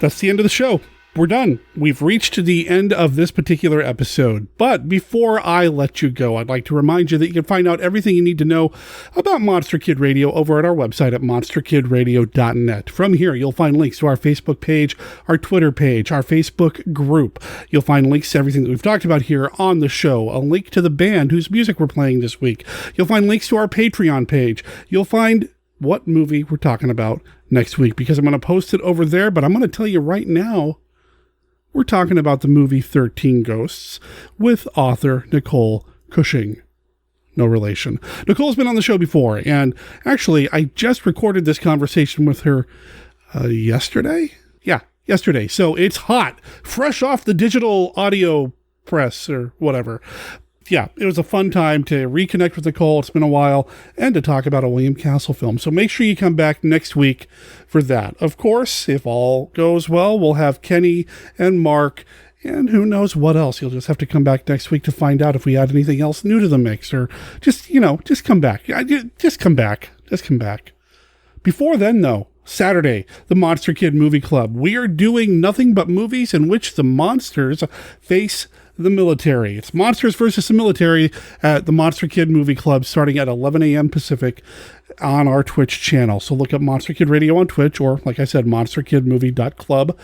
that's the end of the show. We're done. We've reached the end of this particular episode. But before I let you go, I'd like to remind you that you can find out everything you need to know about Monster Kid Radio over at our website at monsterkidradio.net. From here, you'll find links to our Facebook page, our Twitter page, our Facebook group. You'll find links to everything that we've talked about here on the show, a link to the band whose music we're playing this week. You'll find links to our Patreon page. You'll find what movie we're talking about next week, because I'm going to post it over there, but I'm going to tell you right now, we're talking about the movie 13 Ghosts with author Nicole Cushing. No relation. Nicole's been on the show before, and actually, I just recorded this conversation with her yesterday? Yeah, yesterday. So it's hot, fresh off the digital audio press or whatever. Yeah, it was a fun time to reconnect with Nicole. It's been a while, and to talk about a William Castle film. So make sure you come back next week for that. Of course, if all goes well, we'll have Kenny and Mark, and who knows what else. You'll just have to come back next week to find out if we add anything else new to the mix, or just come back. Just come back. Just come back. Before then, though, Saturday, the Monster Kid Movie Club. We are doing nothing but movies in which the monsters face the military. It's monsters versus the military at the Monster Kid Movie Club starting at 11 a.m. Pacific on our Twitch channel. So look up Monster Kid Radio on Twitch, or like I said, monsterkidmovie.club.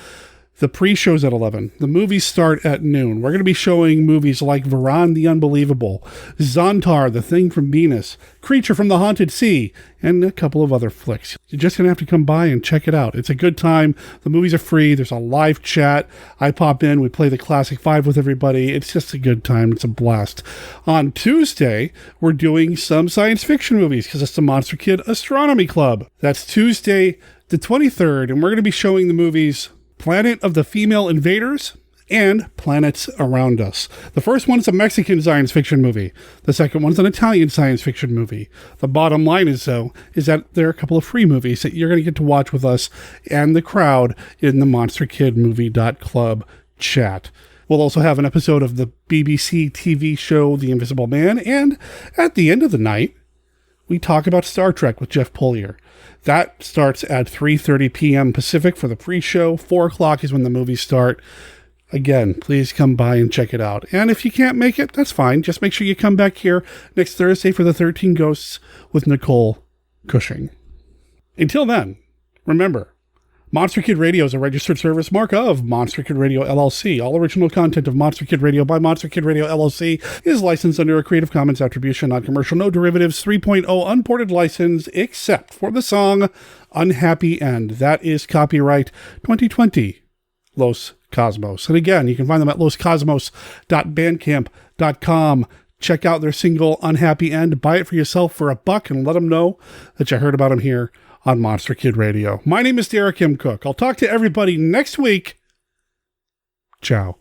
The pre-show's at 11. The movies start at noon. We're going to be showing movies like Varan the Unbelievable, Zontar, The Thing from Venus, Creature from the Haunted Sea, and a couple of other flicks. You're just going to have to come by and check it out. It's a good time. The movies are free. There's a live chat. I pop in. We play the Classic 5 with everybody. It's just a good time. It's a blast. On Tuesday, we're doing some science fiction movies because it's the Monster Kid Astronomy Club. That's Tuesday the 23rd, and we're going to be showing the movies Planet of the Female Invaders and Planets Around Us. The first one is a Mexican science fiction movie. The second one's an Italian science fiction movie. The bottom line is that there are a couple of free movies that you're going to get to watch with us and the crowd in the monsterkidmovie.club chat. We'll also have an episode of the BBC TV show The Invisible Man, and at the end of the night, we talk about Star Trek with Jeff Polier. That starts at 3:30 p.m. Pacific for the pre-show. 4 o'clock is when the movies start. Again, please come by and check it out. And if you can't make it, that's fine. Just make sure you come back here next Thursday for the 13 Ghosts with Nicole Cushing. Until then, remember, Monster Kid Radio is a registered service mark of Monster Kid Radio LLC. All original content of Monster Kid Radio by Monster Kid Radio LLC is licensed under a Creative Commons Attribution, Non-Commercial, No Derivatives 3.0 unported license, except for the song Unhappy End. That is copyright 2020 Los Cosmos. And again, you can find them at loscosmos.bandcamp.com. Check out their single Unhappy End. Buy it for yourself for $1 and let them know that you heard about them here on Monster Kid Radio. My name is Derek M. Cook. I'll talk to everybody next week. Ciao.